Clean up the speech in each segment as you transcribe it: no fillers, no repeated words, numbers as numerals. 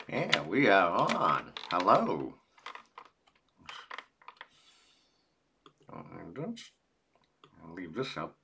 Yeah, we are on. Hello. I'll leave this up.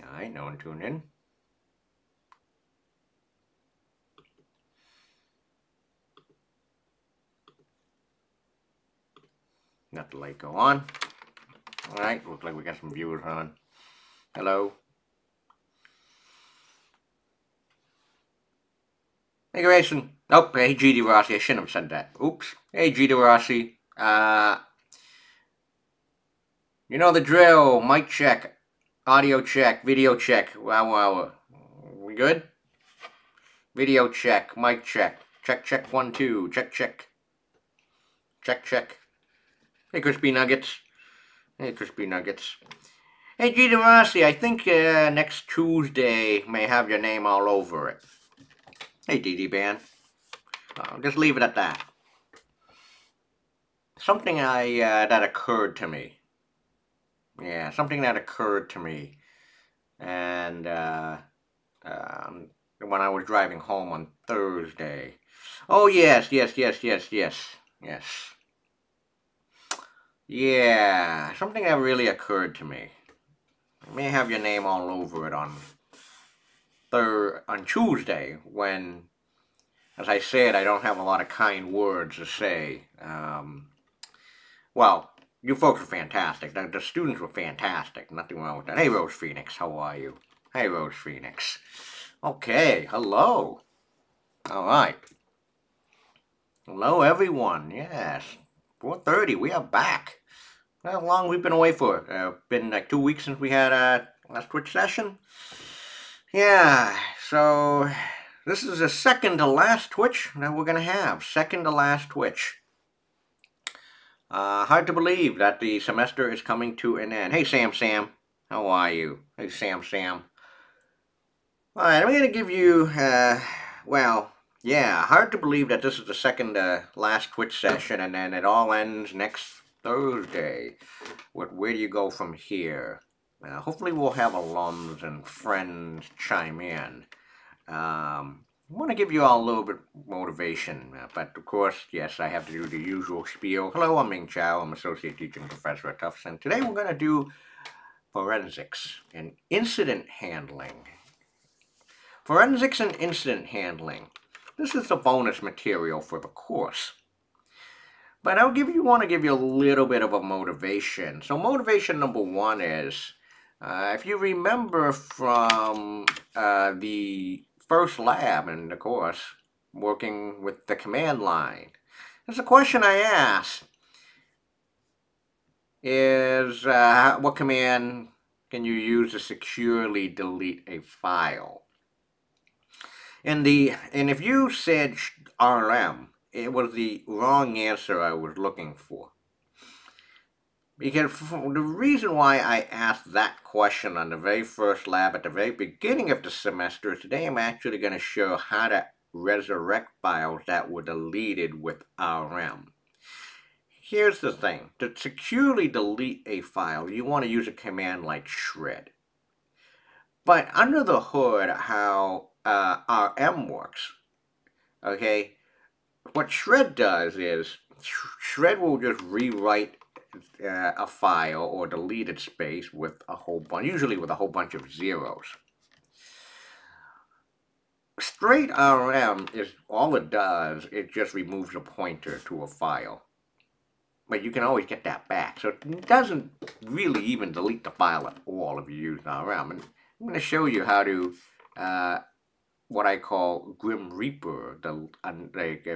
All right, no one tuned in. Let the light go on. All right, looks like we got some viewers on. Hello. Hey, Grayson. Oh, hey, GD Rossi. I shouldn't have said that. Oops. Hey, GD Rossi. You know the drill. Mic check, audio check, video check. Wow. We good? Video check, mic check. Check, 1, 2. Check. Hey, Crispy Nuggets. Hey, GD Rossi, I think next Tuesday may have your name all over it. Hey, DD Band. Just leave it at that. Something that occurred to me. Yeah, something that occurred to me. And when I was driving home on Thursday. Oh, yes. Yeah, something that really occurred to me. I may have your name all over it on Tuesday when, as I said, I don't have a lot of kind words to say. Well, you folks were fantastic. The students were fantastic. Nothing wrong with that. Hey, Rose Phoenix, how are you? Hey, Rose Phoenix. Okay, hello. All right. Hello, everyone. Yes, 4:30. We are back. How long we've been away for? Been like 2 weeks since we had a last Twitch session. Yeah. So this is the second to last Twitch that we're gonna have. Second to last Twitch. Hard to believe that the semester is coming to an end. Hey, Sam. How are you? Hey, Sam. All right, I'm going to give you, well, yeah, hard to believe that this is the second last Twitch session, and then it all ends next Thursday. Where do you go from here? Hopefully we'll have alums and friends chime in. I want to give you all a little bit of motivation, but of course, yes, I have to do the usual spiel. Hello, I'm Ming Chow. I'm Associate Teaching Professor at Tufts, and today we're going to do forensics and incident handling. Forensics and incident handling. This is the bonus material for the course. But I want to give you a little bit of a motivation. So motivation number one is, if you remember from the first lab in the course, working with the command line, there's a question I asked is, what command can you use to securely delete a file? And if you said RM, it was the wrong answer I was looking for. Because the reason why I asked that question on the very first lab at the very beginning of the semester is today I'm actually going to show how to resurrect files that were deleted with RM. Here's the thing. To securely delete a file, you want to use a command like shred. But under the hood, how RM works, okay, what shred does is shred will just rewrite a file or deleted space with a whole bunch, usually with a whole bunch of zeros. Straight RM is all it does, it just removes a pointer to a file. But you can always get that back. So it doesn't really even delete the file at all if you use RM. And I'm going to show you how to what I call Grim Reaper,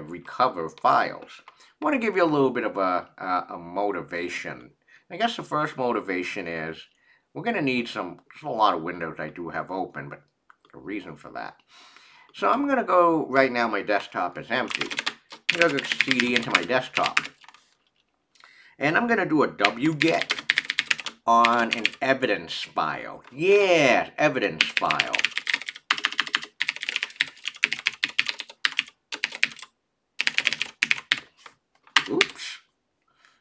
recover files. I want to give you a little bit of a motivation. I guess the first motivation is we're going to need there's a lot of windows I do have open, but a reason for that. So I'm going to go, right now my desktop is empty. I'm going to go cd into my desktop. And I'm going to do a wget on an evidence file. Yeah, evidence file. Oops.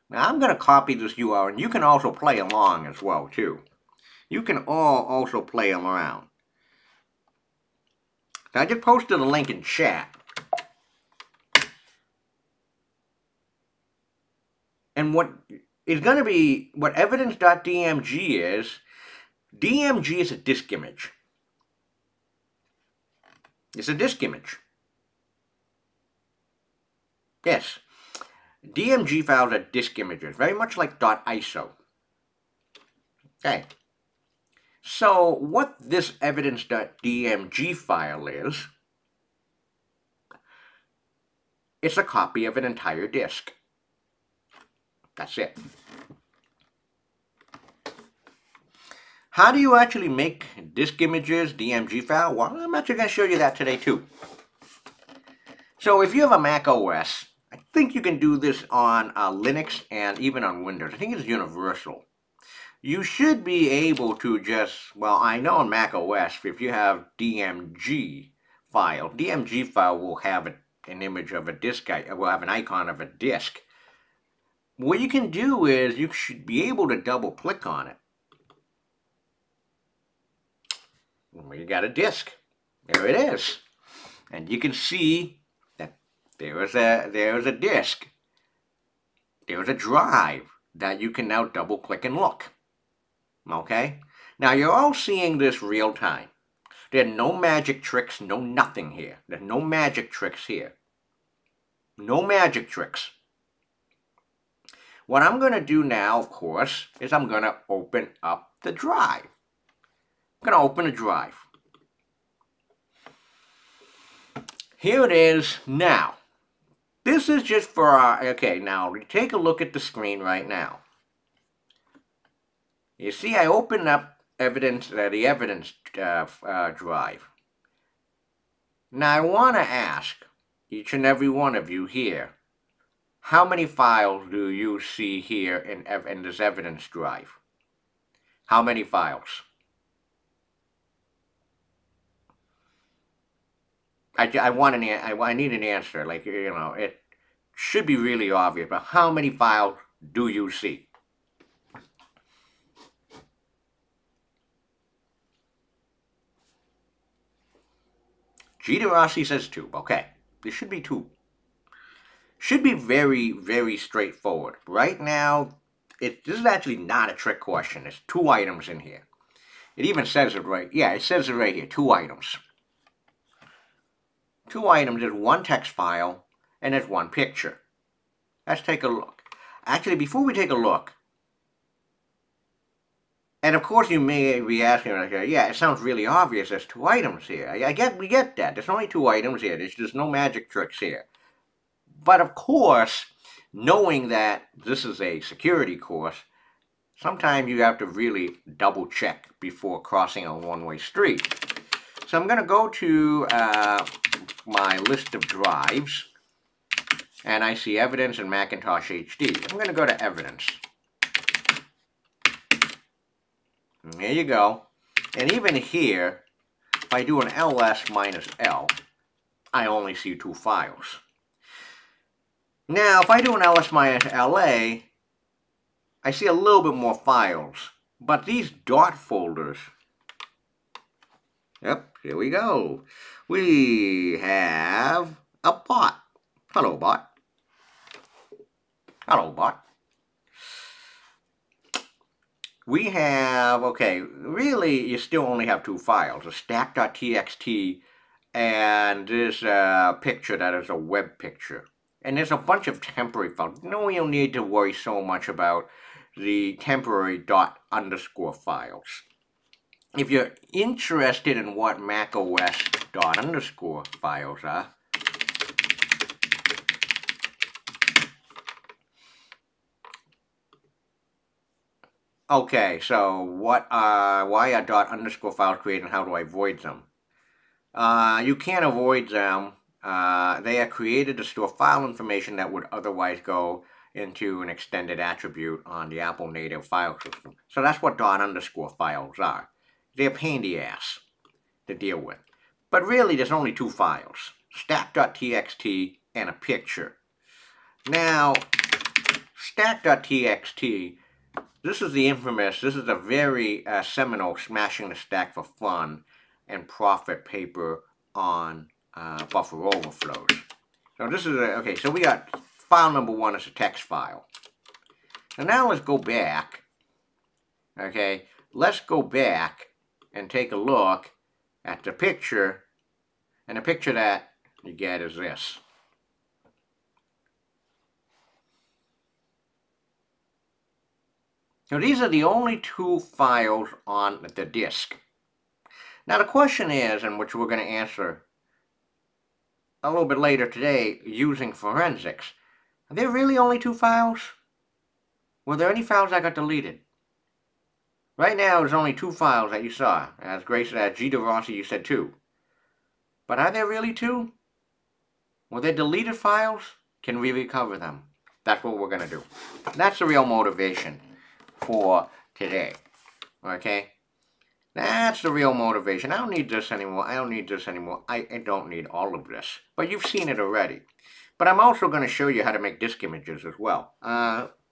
Now I'm going to copy this URL, and you can also play along as well, too. You can all also play around. Now I just posted a link in chat. And what is going to be, what evidence.dmg is, DMG is a disk image. It's a disk image. Yes. DMG files are disk images, very much like .iso. Okay. So what this evidence.dmg file is, it's a copy of an entire disk. That's it. How do you actually make disk images, DMG file? Well, I'm actually going to show you that today too. So if you have a Mac OS, I think you can do this on Linux and even on Windows. I think it's universal. You should be able to just, well, I know on Mac OS, if you have DMG file will have an image of a disk, will have an icon of a disk. What you can do is you should be able to double click on it. Well, you got a disk. There it is. And you can see that there's a disk. There's a drive that you can now double click and look. Okay? Now you're all seeing this real time. There are no magic tricks, no nothing here. There's no magic tricks here. No magic tricks. What I'm going to do now, of course, is I'm going to open up the drive. I'm going to open a drive. Here it is now. This is just for our, okay, now take a look at the screen right now. You see I opened up the evidence drive. Now I want to ask each and every one of you here, how many files do you see here in this evidence drive? How many files? I need an answer. Like, you know, it should be really obvious, but how many files do you see? G. DeRossi says 2. Okay, there should be 2. Should be very, very straightforward. Right now, this is actually not a trick question. There's 2 items in here. It even says it right. Yeah, it says it right here. 2 items. 2 items. There's 1 text file and there's 1 picture. Let's take a look. Actually, before we take a look, and of course you may be asking, like, yeah, it sounds really obvious. There's 2 items here. We get that. There's only 2 items here. There's no magic tricks here. But of course, knowing that this is a security course, sometimes you have to really double check before crossing a one-way street. So I'm going to go to my list of drives, and I see evidence and Macintosh HD. I'm going to go to evidence. And there you go. And even here, if I do an ls -l, I only see 2 files. Now, if I do an ls -la, I see a little bit more files. But these dot folders, yep, here we go. We have a bot. Hello, bot. Hello, bot. We have, okay, really, you still only have 2 files, a stack.txt and this picture that is a web picture. And there's a bunch of temporary files. No, you don't need to worry so much about the temporary __ files. If you're interested in what macOS __ files are, okay, so why are __ files created and how do I avoid them? You can't avoid them they are created to store file information that would otherwise go into an extended attribute on the Apple native file system. So that's what ._ files are. They're a pain in the ass to deal with. But really, there's only two files, stat.txt and a picture. Now, stat.txt, this is a very seminal smashing the stack for fun and profit paper on buffer overflows. So this is okay, so we got file number one is a text file. So now let's go back, okay, let's go back and take a look at the picture, and the picture that you get is this. So these are the only two files on the disk. Now the question is, and which we're going to answer a little bit later today using forensics, are there really only two files? Were there any files that got deleted? Right now there's only two files that you saw. As Grace, G. DeRossi, you said two. But are there really two? Were there deleted files? Can we recover them? That's what we're going to do. That's the real motivation for today. Okay? That's the real motivation. I don't need this anymore. I don't need this anymore. I don't need all of this. But you've seen it already. But I'm also going to show you how to make disk images as well.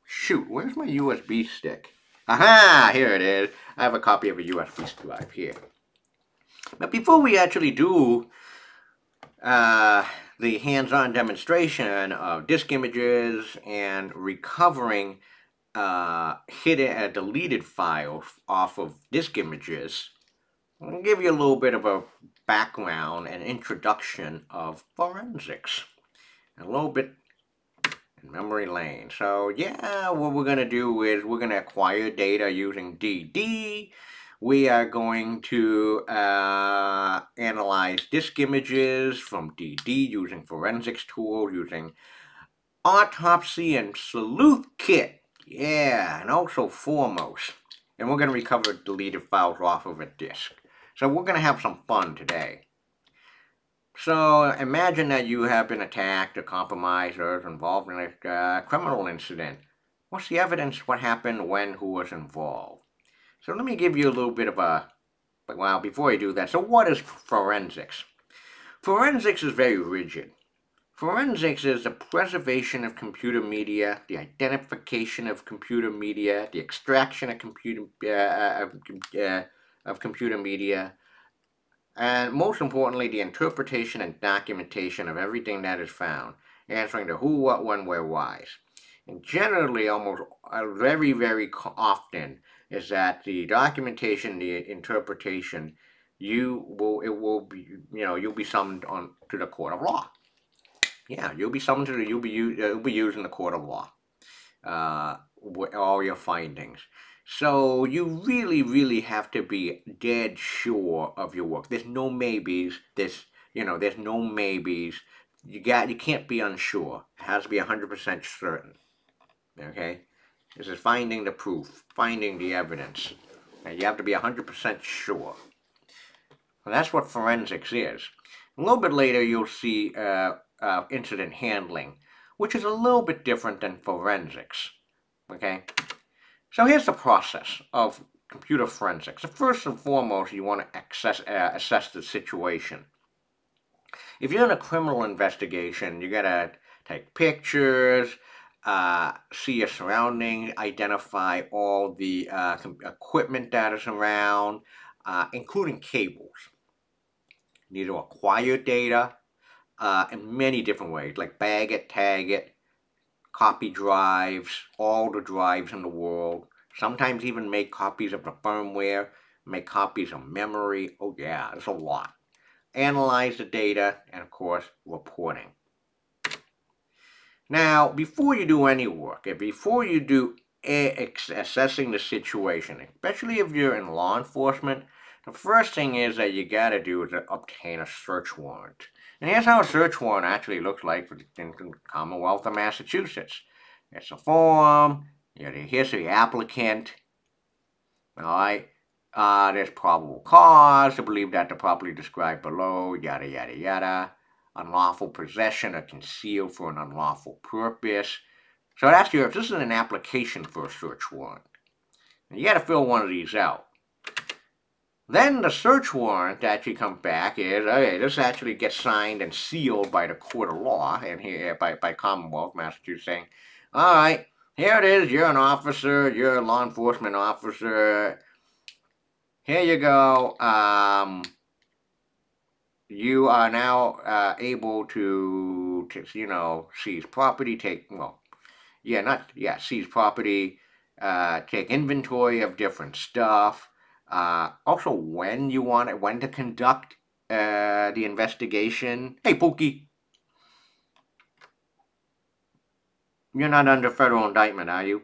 Shoot, where's my USB stick? Aha! Here it is. I have a copy of a USB drive here. But before we actually do the hands-on demonstration of disk images and recovering hidden deleted files off of disk images, I'm going to give you a little bit of a background and introduction of forensics. A little bit in memory lane. So yeah, what we're going to do is we're going to acquire data using DD. We are going to analyze disk images from DD using forensics tools, using Autopsy and SalthKit. Yeah, and also Foremost. And we're going to recover deleted files off of a disk. So we're going to have some fun today. So imagine that you have been attacked or compromised or involved in a criminal incident. What's the evidence? What happened, when, who was involved? So let me give you a little bit of a, well, before I do that, so what is forensics? Forensics is very rigid. Forensics is the preservation of computer media, the identification of computer media, the extraction of computer media, and most importantly, the interpretation and documentation of everything that is found, answering the who, what, when, where, whys. And generally, almost very, very often, is that the documentation, the interpretation, you'll be summoned on to the court of law. Yeah, you'll be summoned to the, you'll be used in the court of law. All your findings. So you really, really have to be dead sure of your work. There's no maybes. There's no maybes. You can't be unsure. It has to be 100% certain. Okay? This is finding the proof, finding the evidence. And you have to be 100% sure. Well, that's what forensics is. A little bit later, you'll see incident handling, which is a little bit different than forensics. Okay? So here's the process of computer forensics. So first and foremost, you want to assess the situation. If you're in a criminal investigation, you gotta take pictures, see your surroundings, identify all the equipment that is around, including cables. You need to acquire data in many different ways, like bag it, tag it, copy drives, all the drives in the world. Sometimes even make copies of the firmware, make copies of memory. Oh yeah, there's a lot. Analyze the data, and of course, reporting. Now, before you do any work, before you do assessing the situation, especially if you're in law enforcement, the first thing is that you gotta do is to obtain a search warrant. And here's how a search warrant actually looks like in the Commonwealth of Massachusetts. It's a form, here's the applicant, alright, there's probable cause to believe that the properly described below, yada yada yada. unlawful possession or concealed for an unlawful purpose. So that's this is an application for a search warrant. You got to fill one of these out. Then the search warrant actually comes back is, okay, this actually gets signed and sealed by the court of law, and here by Commonwealth, Massachusetts, saying, all right, here it is, you're an officer, you're a law enforcement officer, here you go, you are now able to, seize property, seize property, take inventory of different stuff. Also, when to conduct the investigation. Hey, Pookie, you're not under federal indictment, are you?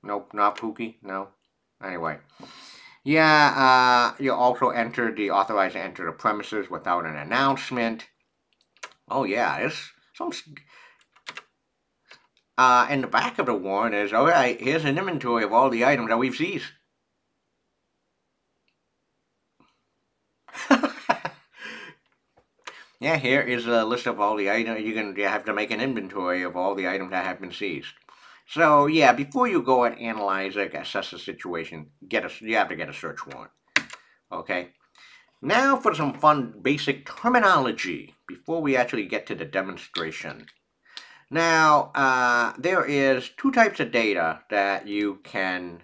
Nope, not Pookie. No. Anyway, yeah. You also authorized to enter the premises without an announcement. Oh yeah, there's some. In the back of the warrant is, all right, here's an inventory of all the items that we've seized. Yeah, here is a list of all the items. You have to make an inventory of all the items that have been seized. So yeah, before you go and analyze it, assess the situation, you have to get a search warrant. Okay. Now for some fun basic terminology before we actually get to the demonstration. Now there is two types of data that you can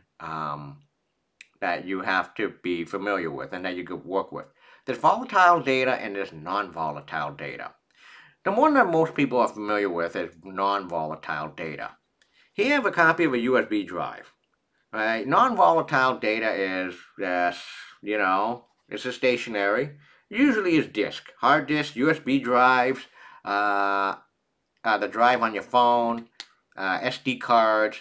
that you have to be familiar with and that you could work with. There's volatile data and there's non-volatile data. The one that most people are familiar with is non-volatile data. Here you have a copy of a USB drive. Right? Non-volatile data is, it's a stationary. Usually is disk, hard disk, USB drives, the drive on your phone, SD cards.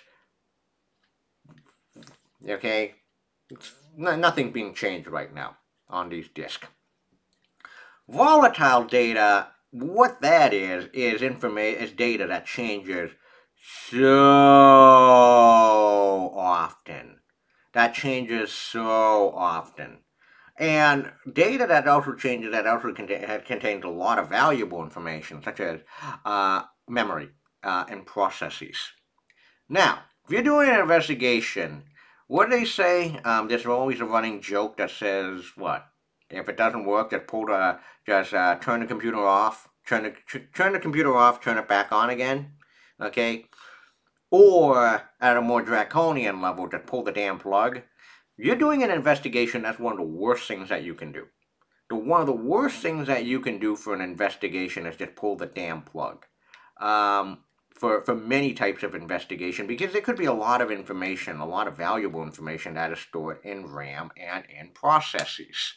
Okay, nothing being changed right now on these disks. Volatile data, what that is data that changes so often. That changes so often. And data that also changes, that also contains a lot of valuable information, such as memory and processes. Now, if you're doing an investigation, what do they say? There's always a running joke that says, what? If it doesn't work, just turn the computer off. Turn the computer off, turn it back on again. Okay? Or, at a more draconian level, just pull the damn plug. You're doing an investigation, that's one of the worst things that you can do. One of the worst things that you can do for an investigation is just pull the damn plug. For many types of investigation, because there could be a lot of information, a lot of valuable information that is stored in RAM and in processes.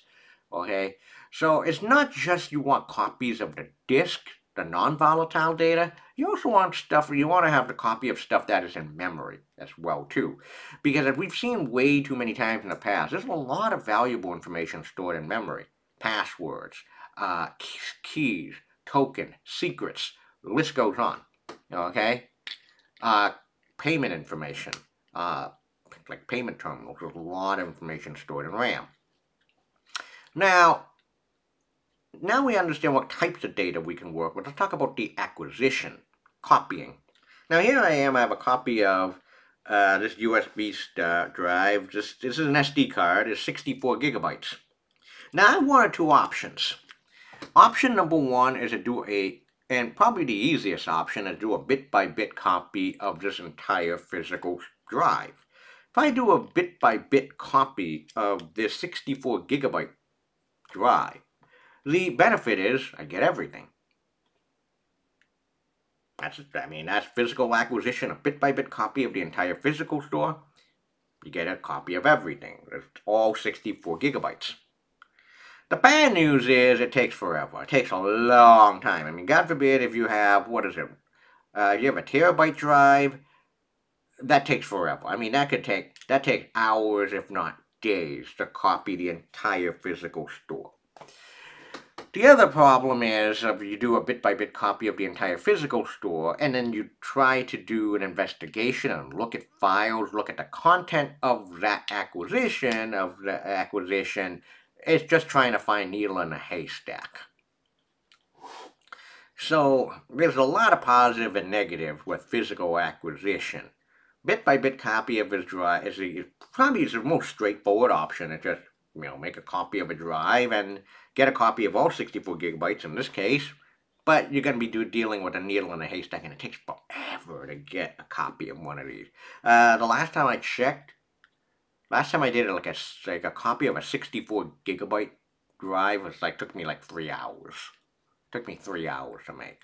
Okay? So it's not just you want copies of the disk, the non-volatile data, you also want you want to have the copy of stuff that is in memory as well too. Because as we've seen way too many times in the past, there's a lot of valuable information stored in memory. Passwords, keys, token, secrets, the list goes on. Okay? Payment information, like payment terminals, there's a lot of information stored in RAM. Now we understand what types of data we can work with. Let's talk about the acquisition, copying. Now here I have a copy of this USB drive. This is an SD card. It's 64 gigabytes. Now I have one or two options. Option number one is to do and probably the easiest option is to do a bit-by-bit copy of this entire physical drive. If I do a bit-by-bit copy of this 64 gigabyte drive, the benefit is I get everything. That's physical acquisition, a bit-by-bit copy of the entire physical store. You get a copy of everything. It's all 64 gigabytes. The bad news is it takes forever. It takes a long time. I mean, God forbid if you have, you have a terabyte drive, that takes forever. I mean, that takes hours, if not days, to copy the entire physical store. The other problem is if you do a bit-by-bit copy of the entire physical store, and then you try to do an investigation and look at files, look at the content of that acquisition, it's just trying to find needle in a haystack. So there's a lot of positive and negative with physical acquisition. Bit-by-bit copy of a drive is probably the most straightforward option. It's just, make a copy of a drive and get a copy of all 64 gigabytes in this case. But you're going to be dealing with a needle in a haystack, and it takes forever to get a copy of one of these. The last time I checked, last time I did it, like a copy of a 64 gigabyte drive, took me like 3 hours. Took me 3 hours to make.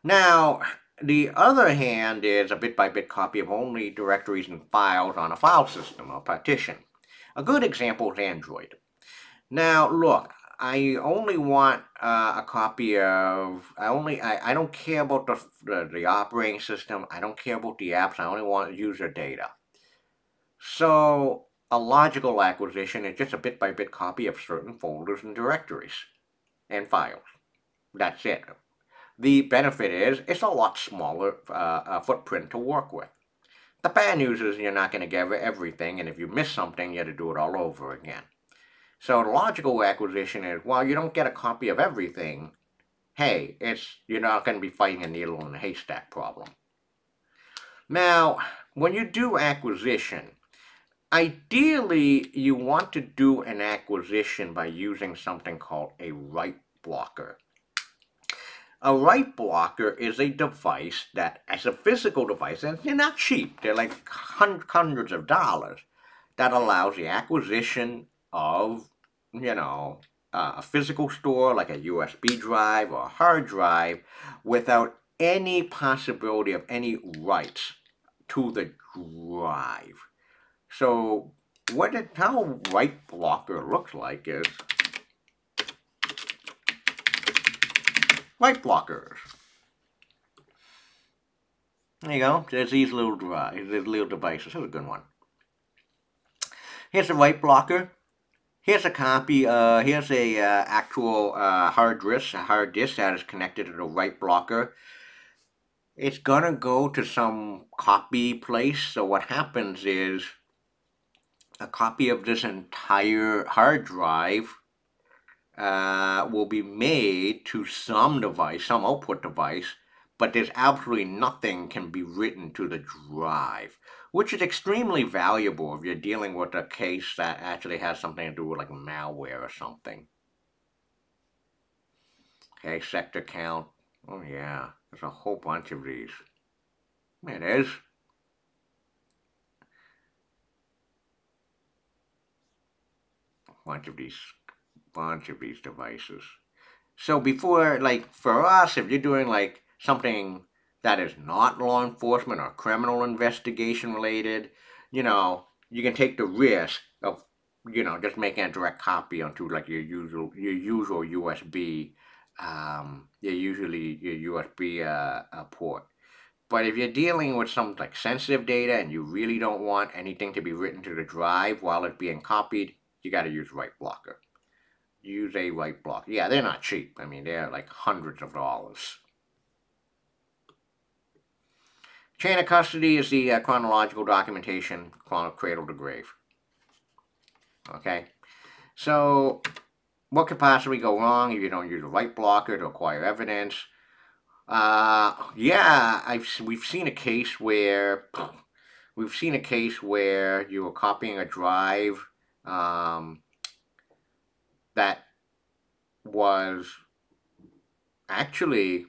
Now, the other hand is a bit-by-bit copy of only directories and files on a file system or partition. A good example is Android. Now, look, I only want a copy of, I don't care about the operating system, I don't care about the apps, I only want user data. So, a logical acquisition is just a bit-by-bit copy of certain folders and directories and files. That's it. The benefit is it's a lot smaller footprint to work with. The bad news is you're not going to get everything, and if you miss something, you have to do it all over again. So the logical acquisition is, while you don't get a copy of everything, hey, you're not going to be fighting a needle in a haystack problem. Now, when you do acquisition, ideally you want to do an acquisition by using something called a write blocker. A write blocker is a device that, as a physical device, and they're not cheap, they're like hundreds of dollars, that allows the acquisition of, a physical store like a USB drive or a hard drive without any possibility of any writes to the drive. So how a write blocker looks like is write blockers. There you go. There's these little devices. Here's a good one. Here's a write blocker. Here's a copy. Here's a actual hard disk that is connected to the write blocker. It's gonna go to some copy place. So what happens is a copy of this entire hard drive will be made to some device, some output device, but there's absolutely nothing can be written to the drive, which is extremely valuable if you're dealing with a case that actually has something to do with like malware or something. Okay, sector count. Oh yeah, there's a whole bunch of these. It is. A bunch of these devices. So before, for us, if you're doing something that is not law enforcement or criminal investigation related, you can take the risk of, just making a direct copy onto your usual USB, your USB port. But if you're dealing with some sensitive data and you really don't want anything to be written to the drive while it's being copied, you got to use write blocker. Use a write blocker. Yeah, they're not cheap. I mean, they're like hundreds of dollars. Chain of custody is the chronological documentation, cradle to grave. Okay, so what could possibly go wrong if you don't use a write blocker to acquire evidence? We've seen a case where you were copying a drive that was actually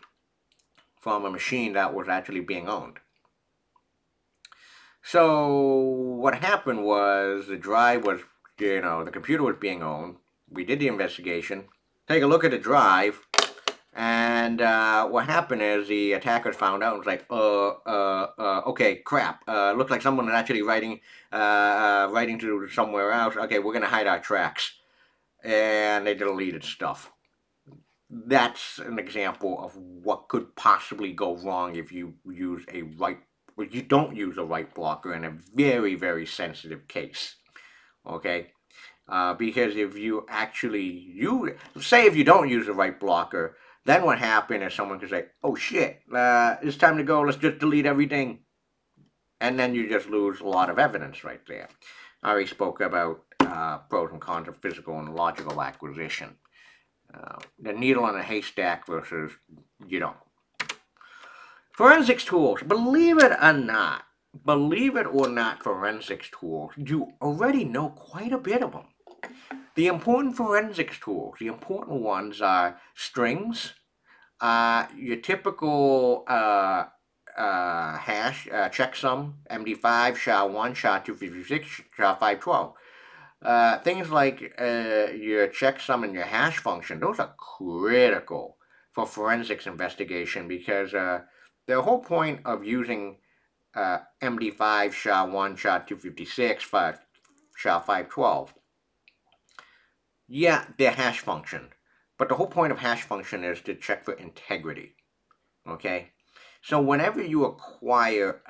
from a machine that was actually being owned. So what happened was the drive was, the computer was being owned. We did the investigation, take a look at the drive, and what happened is the attackers found out and was like, okay, crap. Looks like someone is actually writing to somewhere else. Okay, we're gonna hide our tracks. And they deleted stuff. That's an example of what could possibly go wrong if you use you don't use a write blocker in a very, very sensitive case. Okay? Because if you actually if you don't use a write blocker, then what happened is someone could say, oh shit, it's time to go, let's just delete everything. And then you just lose a lot of evidence right there. I already spoke about pros and cons of physical and logical acquisition. the needle in a haystack versus you don't. Forensics tools, believe it or not, forensics tools, you already know quite a bit of them. The important forensics tools, the important ones are strings, your typical hash, checksum, MD5, SHA-1, SHA-256, SHA-512. Things like your checksum and your hash function, those are critical for forensics investigation because the whole point of using MD5, SHA-1, SHA-256, SHA-512, yeah, they're hash function. But the whole point of hash function is to check for integrity. Okay? So whenever you acquire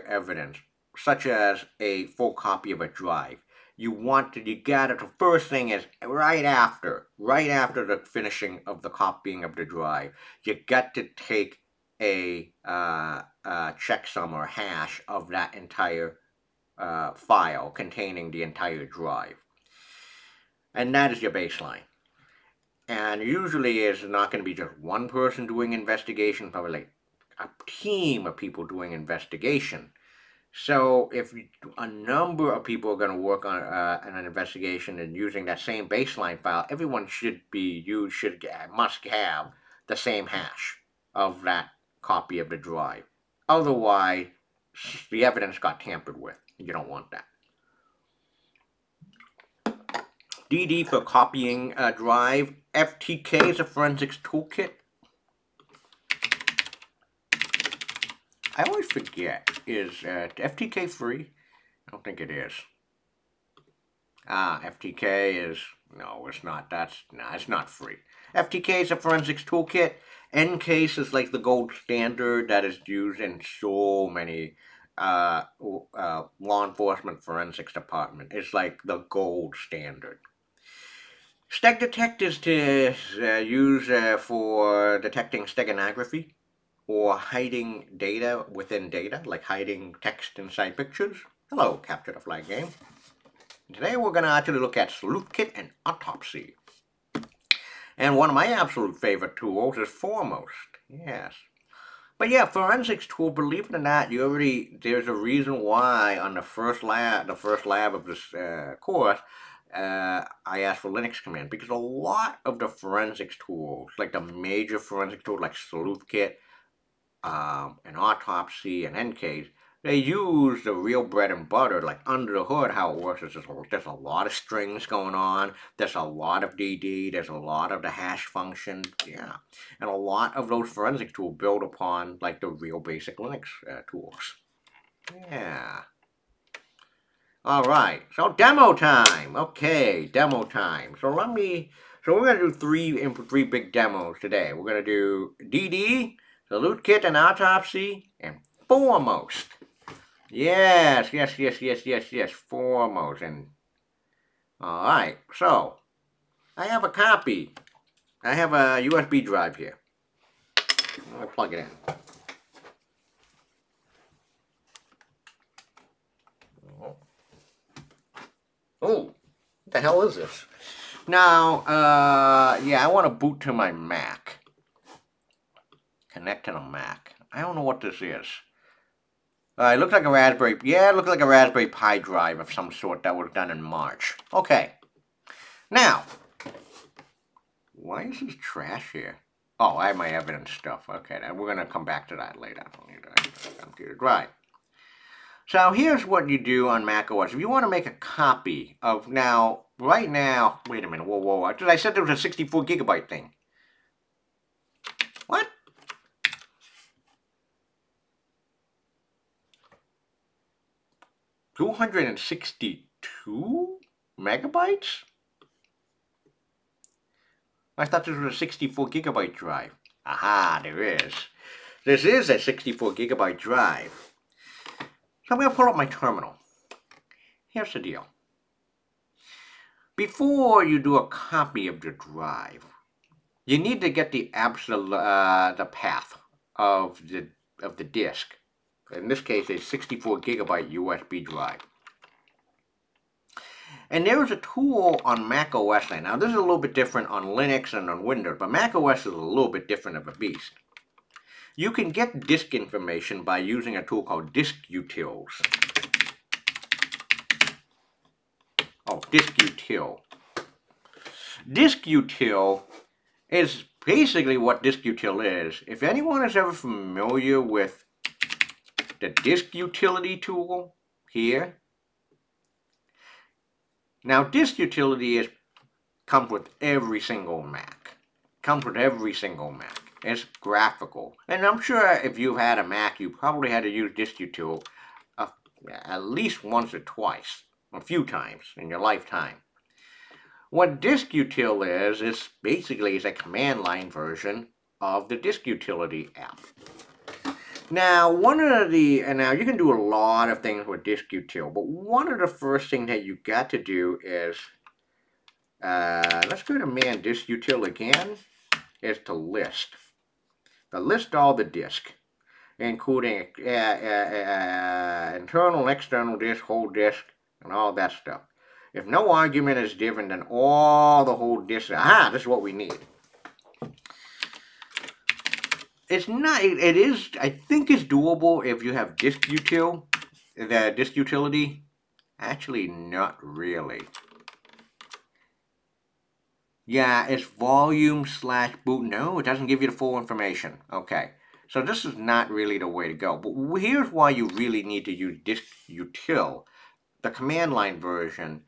evidence, such as a full copy of a drive, the first thing is right after the finishing of the copying of the drive, you got to take a checksum or hash of that entire file containing the entire drive. And that is your baseline. And usually it's not going to be just one person doing investigation, probably like a team of people doing investigation. So if a number of people are going to work on an investigation and using that same baseline file, everyone must have the same hash of that copy of the drive. Otherwise, the evidence got tampered with. You don't want that. DD for copying a drive. FTK is a forensics toolkit. I always forget, is FTK free? I don't think it is. FTK is, no, it's not. It's not free. FTK is a forensics toolkit. NCASE is like the gold standard that is used in so many law enforcement forensics department. It's like the gold standard. Steg detect is to use for detecting steganography or hiding data within data, like hiding text inside pictures. Hello, Capture the Flag game. Today we're going to actually look at SalthKit and Autopsy. And one of my absolute favorite tools is Foremost. Yes. But yeah, forensics tool, believe it or not, there's a reason why on the first lab of this course, I asked for Linux command, because a lot of the forensics tools, like the major forensic tools like SalthKit, and Autopsy and NCASE, they use the real bread and butter, like under the hood. How it works is there's a lot of strings going on, there's a lot of DD, there's a lot of the hash function, yeah, and a lot of those forensic tools build upon like the real basic Linux tools. Yeah. All right, so demo time. Okay, demo time. So we're gonna do three big demos today. We're gonna do DD, SalthKit and Autopsy, and Foremost. Yes, Foremost. And all right, so I have a copy. I have a USB drive here. I'm gonna plug it in. Oh, what the hell is this? Now, yeah, I want to boot to my Mac. Connect to the Mac. I don't know what this is. It looks like a Raspberry. Yeah, it looks like a Raspberry Pi drive of some sort that was done in March. Okay. Now, why is this trash here? Oh, I have my evidence stuff. Okay, then we're gonna come back to that later. Computer drive. So here's what you do on macOS. If you want to make a copy of right now, wait a minute, whoa. I said there was a 64 gigabyte thing. What? $262 megabytes? I thought this was a 64 gigabyte drive. Aha, there is. This is a 64 gigabyte drive. So I'm going to pull up my terminal. Here's the deal. Before you do a copy of the drive, you need to get the the path of the disk. In this case, a 64 gigabyte USB drive. And there is a tool on Mac OS now. This is a little bit different on Linux and on Windows, but Mac OS is a little bit different of a beast. You can get disk information by using a tool called Disutils. Oh, Disutil. Disutil is basically what Disutil is. If anyone is ever familiar with the disk utility tool here, now disk utility comes with every single Mac. Comes with every single Mac. It's graphical. And I'm sure if you've had a Mac, you probably had to use Disutil at least once or twice, a few times in your lifetime. What Disutil is basically a command line version of the disk utility app. Now, now you can do a lot of things with Disutil, but one of the first things that you got to do is, let's go to man Disutil again, is to list. To list all the disk, including internal and external disk, whole disk, and all that stuff. If no argument is given, then all the whole disk, this is what we need. It's not, it is, I think it's doable if you have Disutil, the disk utility. Actually, not really. Yeah, it's volume/boot. No, it doesn't give you the full information. Okay, so this is not really the way to go. But here's why you really need to use Disutil, the command line version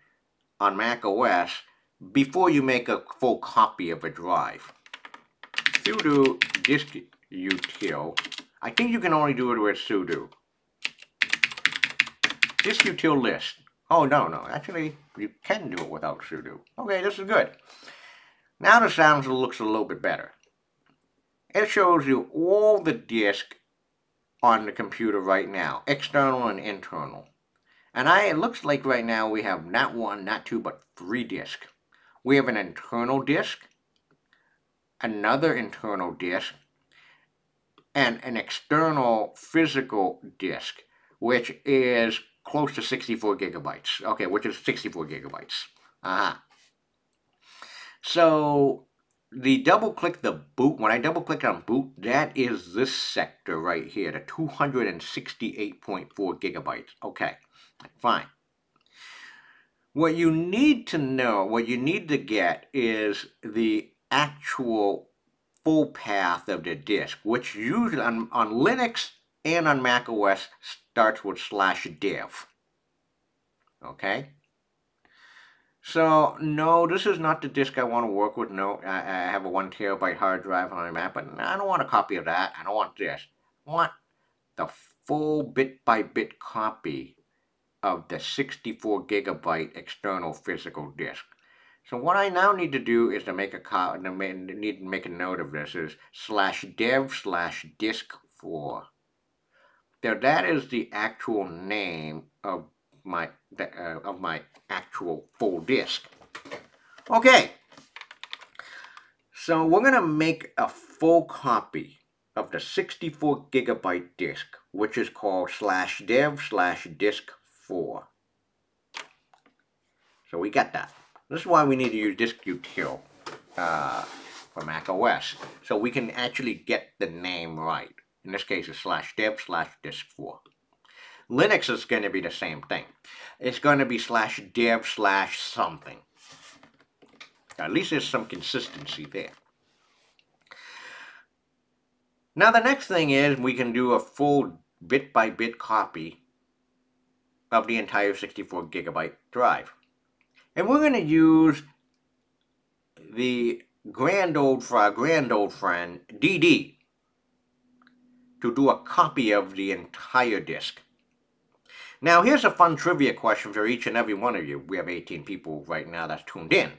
on Mac OS, before you make a full copy of a drive. Sudo Disutil. I think you can only do it with sudo. Disutil list. Oh, no, actually, you can do it without sudo. Okay, this is good. Now the sound looks a little bit better. It shows you all the disk on the computer right now, external and internal. And it looks like right now we have not one, not two, but 3 disks. We have an internal disk, another internal disk, and an external physical disk, which is close to 64 gigabytes. Okay, which is 64 gigabytes. So when I double click on boot, that is this sector right here, the 268.4 gigabytes. Okay, fine. What you need to get is the actual full path of the disk, which usually on Linux and on Mac OS starts with /dev. Okay? So, no, this is not the disk I want to work with. No, I have a 1 terabyte hard drive on my Mac, but I don't want a copy of that. I don't want this. I want the full bit-by-bit copy of the 64 gigabyte external physical disk. So what I now need to do is to make a note of this is /dev/disk4. Now that is the actual name of my actual full disk. Okay, so we're gonna make a full copy of the 64 gigabyte disk, which is called /dev/disk4. So we got that. This is why we need to use Disutil for Mac OS, so we can actually get the name right. In this case, it's /dev/disk4. Linux is going to be the same thing. It's going to be /dev/something. At least there's some consistency there. Now the next thing is we can do a full bit-by-bit copy of the entire 64 gigabyte drive. And we're going to use the grand old friend, DD, to do a copy of the entire disk. Now here's a fun trivia question for each and every one of you. We have 18 people right now that's tuned in.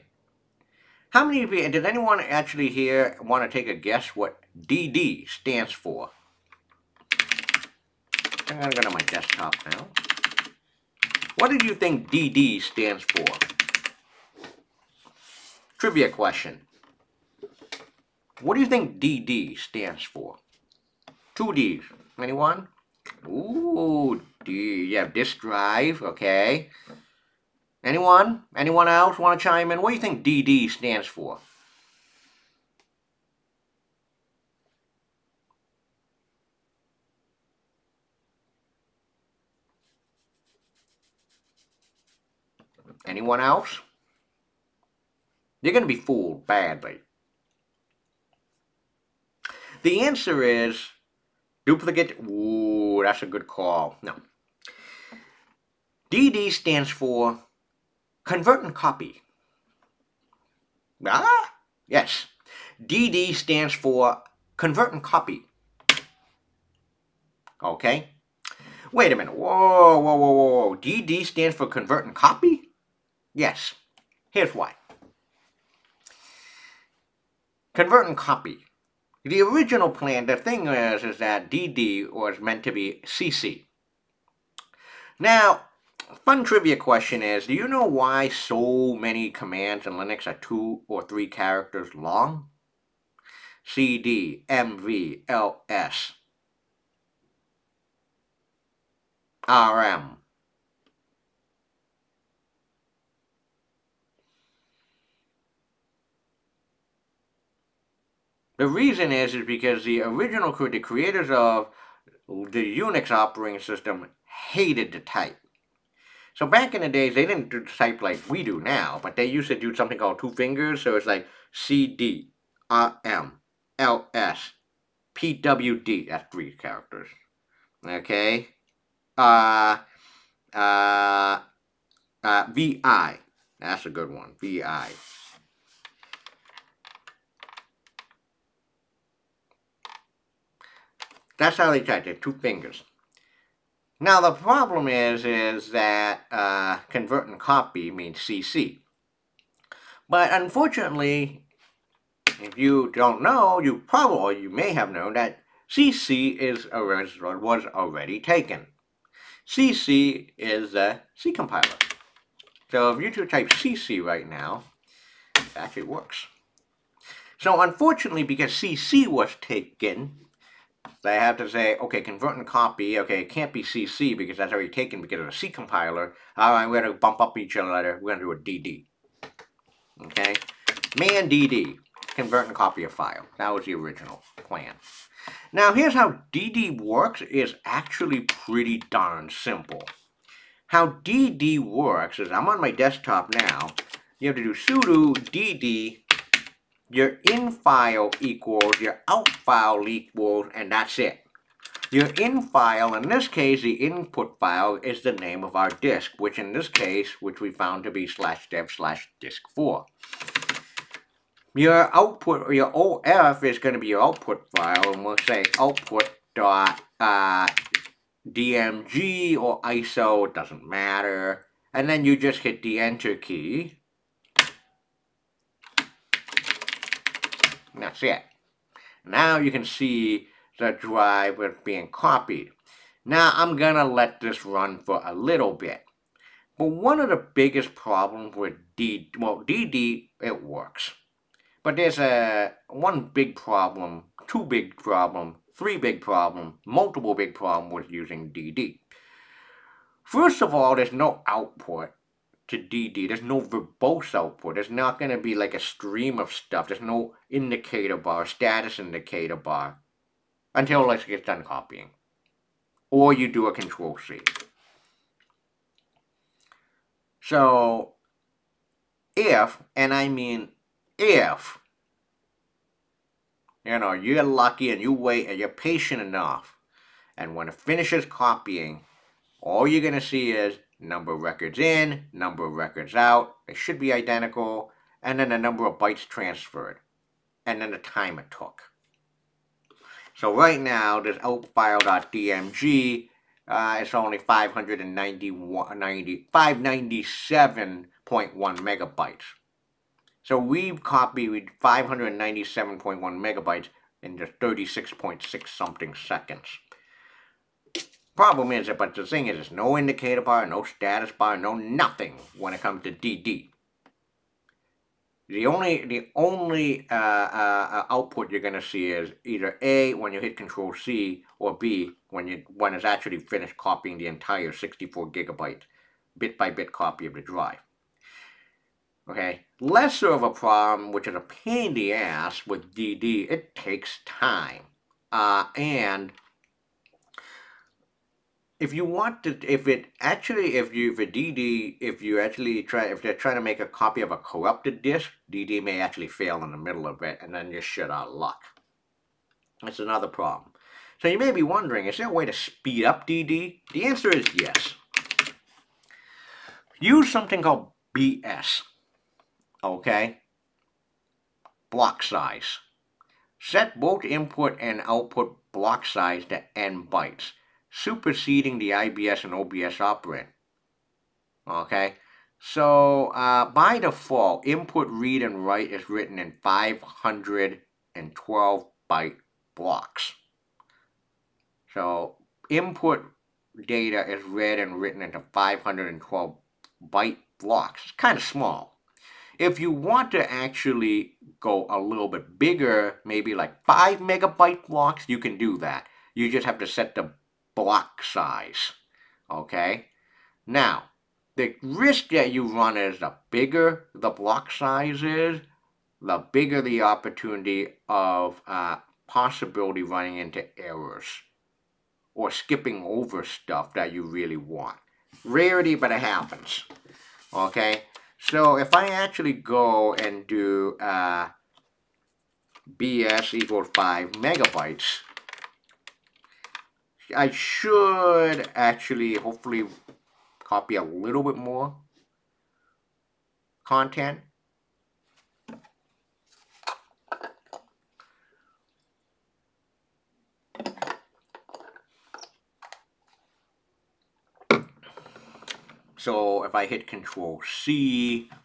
How many of you, did anyone actually here want to take a guess what DD stands for? I'm going to go to my desktop now. What did you think DD stands for? Trivia question. What do you think DD stands for? 2 Ds. Anyone? Ooh, D. You have disk drive, okay. Anyone? Anyone else want to chime in? What do you think DD stands for? Anyone else? You're going to be fooled badly. The answer is duplicate. Ooh, that's a good call. No. DD stands for convert and copy. Ah? Yes. DD stands for convert and copy. Okay? Wait a minute. Whoa, whoa, whoa, whoa. DD stands for convert and copy? Yes. Here's why. Convert and copy. The original plan, the thing is that DD was meant to be CC. Now, fun trivia question is, do you know why so many commands in Linux are 2 or 3 characters long? CD, MV, LS, RM. The reason is because the creators of the Unix operating system hated to type. So back in the days, they didn't do type like we do now, but they used to do something called 2 fingers. So it's like CD, RM, LS, PWD. That's 3 characters. Okay. VI. That's a good one. VI. That's how they type it. 2 fingers. Now the problem is that convert and copy means CC. But unfortunately, if you don't know, you may have known that CC was already taken. CC is a C compiler. So if you type CC right now, it actually works. So unfortunately, because CC was taken, they have to say, okay, convert and copy. Okay, it can't be CC because that's already taken because of a C compiler. All right, we're going to bump up each other. We're going to do a DD. Okay, man DD, convert and copy a file. That was the original plan. Now, here's how DD works. Is actually pretty darn simple. How DD works is, I'm on my desktop now. You have to do sudo DD. Your in file equals your out file equals, and that's it. Your in file, in this case, the input file is the name of our disk, which in this case, which we found to be /dev/disk4. Your output, or your OF is going to be your output file, and we'll say output.dmg or ISO, it doesn't matter. And then you just hit the enter key. And that's it. Now you can see the drive was being copied. Now I'm going to let this run for a little bit. But one of the biggest problems with DD, it works. But there's one big problem, 2 big problem, 3 big problem, multiple big problem with using DD. First of all, there's no output to DD. There's no verbose output. There's not going to be like a stream of stuff. There's no indicator bar, status indicator bar, until it gets done copying. Or you do a Control-C. So, if, and I mean if, you're lucky and you wait and you're patient enough, and when it finishes copying, all you're going to see is number of records in, number of records out. They should be identical, and then the number of bytes transferred, and then the time it took. So right now, this outfile.dmg is only 597.1 megabytes. So we've copied 597.1 megabytes in just 36.6 something seconds. Problem is, but the thing is, there's no indicator bar, no status bar, no nothing when it comes to DD. The only output you're going to see is either A, when you hit Control-C, or B, when it's actually finished copying the entire 64 gigabyte bit-by-bit copy of the drive. Okay, lesser of a problem, which is a pain in the ass with DD. It takes time, and if you want to, if they're trying to make a copy of a corrupted disk, DD may actually fail in the middle of it, and then you're shit out of luck. That's another problem. So you may be wondering, is there a way to speed up DD? The answer is yes. Use something called BS. Okay? Block size. Set both input and output block size to n bytes, superseding the IBS and OBS operand. Okay? So, by default, input read and write is written in 512 byte blocks. So, input data is read and written into 512 byte blocks. It's kind of small. If you want to actually go a little bit bigger, maybe like 5 megabyte blocks, you can do that. You just have to set the block size. Okay? Now, the risk that you run is the bigger the block size is, the bigger the opportunity of possibility running into errors or skipping over stuff that you really want. Rarity, but it happens. Okay? So if I actually go and do BS equals 5 megabytes, I should actually hopefully copy a little bit more content. So if I hit Control C, I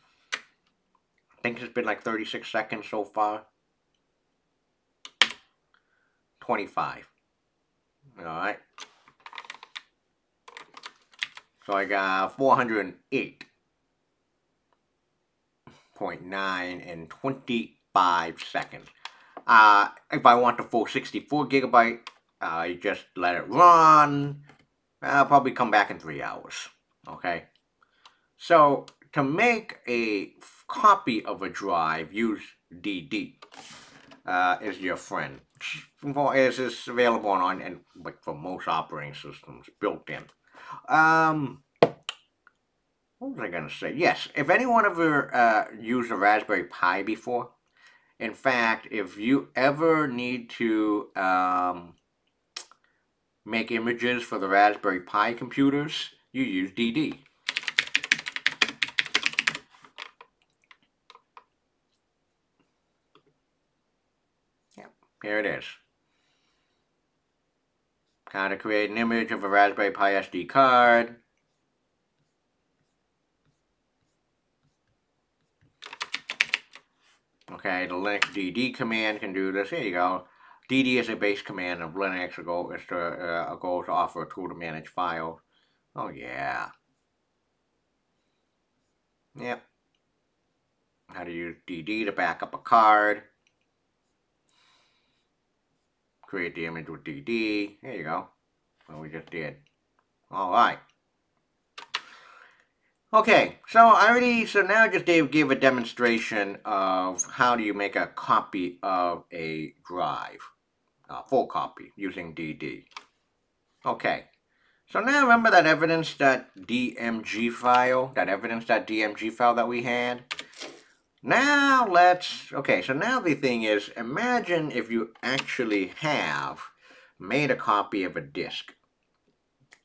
think it's been like 36 seconds so far. 25. Alright. So I got 408.9 in 25 seconds. If I want the full 64 gigabyte, you just let it run. I'll probably come back in 3 hours. Okay? So, to make a copy of a drive, use DD. Is your friend. It's available on, and like for most operating systems, built in. What was I going to say? Yes, if anyone ever used a Raspberry Pi before, in fact, if you ever need to make images for the Raspberry Pi computers, you use DD. Yep, here it is. How to create an image of a Raspberry Pi SD card. Okay, the Linux DD command can do this. Here you go. DD is a base command of Linux. A goal is to offer a tool to manage files. Oh yeah. Yep. How to use DD to back up a card. Create the image with DD. There you go. What we just did. Alright. Okay, so now I just gave a demonstration of how do you make a copy of a drive. A full copy using DD. Okay. So now remember that evidence.dmg file? That evidence.dmg file that we had? Now so now the thing is, imagine if you actually have made a copy of a disk.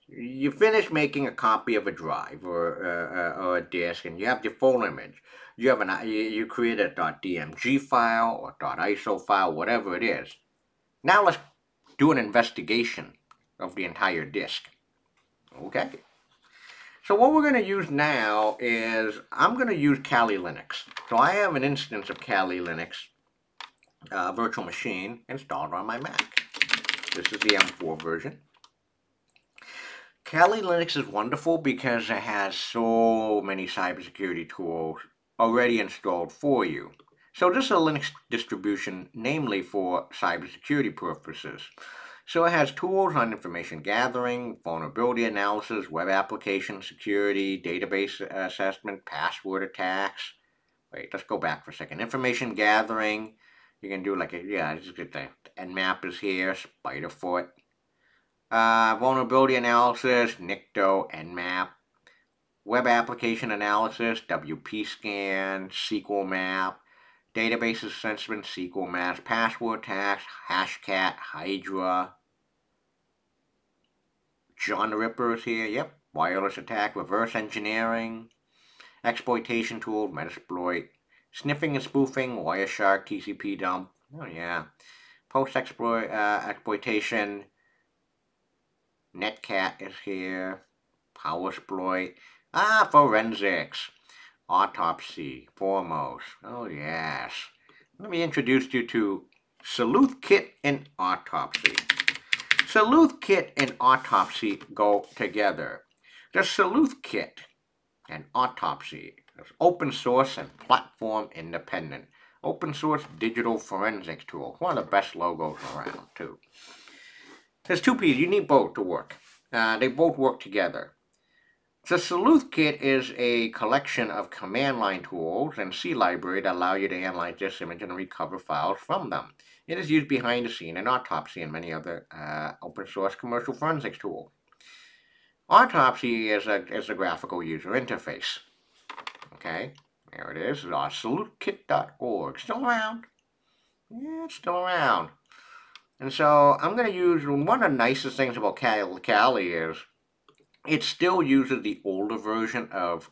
You finish making a copy of a drive or a disk, and you have your full image. You create a .dmg file or .iso file, whatever it is. Now let's do an investigation of the entire disk. Okay. So what we're going to use now is, I'm going to use Cali Linux. So I have an instance of Cali Linux virtual machine installed on my Mac. This is the M4 version. Cali Linux is wonderful because it has so many cybersecurity tools already installed for you. So this is a Linux distribution, namely for cybersecurity purposes. So it has tools on information gathering, vulnerability analysis, web application security, database assessment, password attacks. Wait, let's go back for a second. Information gathering. You can do like just get the Nmap is here, Spiderfoot. Vulnerability analysis, NICTO, Nmap. Web application analysis, WP scan, SQL map. Database assessment, SQL maps. Password tags, Hashcat, Hydra. John the Ripper is here, yep. Wireless attack, reverse engineering. Exploitation tool, Metasploit. Sniffing and spoofing, Wireshark, TCP dump. Oh yeah. Exploitation. Netcat is here. Powersploit. Forensics. Autopsy. Foremost. Oh yes. Let me introduce you to SalthKit and Autopsy. SalthKit and Autopsy go together. The SalthKit and Autopsy is open source and platform independent. Open source digital forensics tool. One of the best logos around, too. There's two pieces. You need both to work. They both work together. The SalthKit is a collection of command line tools and C library that allow you to analyze this image and recover files from them. It is used behind the scene in Autopsy and many other open source commercial forensics tools. Autopsy is a graphical user interface. Okay, there it is. SalthKit.org. Still around. Yeah, it's still around. And so I'm going to use one of the nicest things about Cali is it still uses the older version of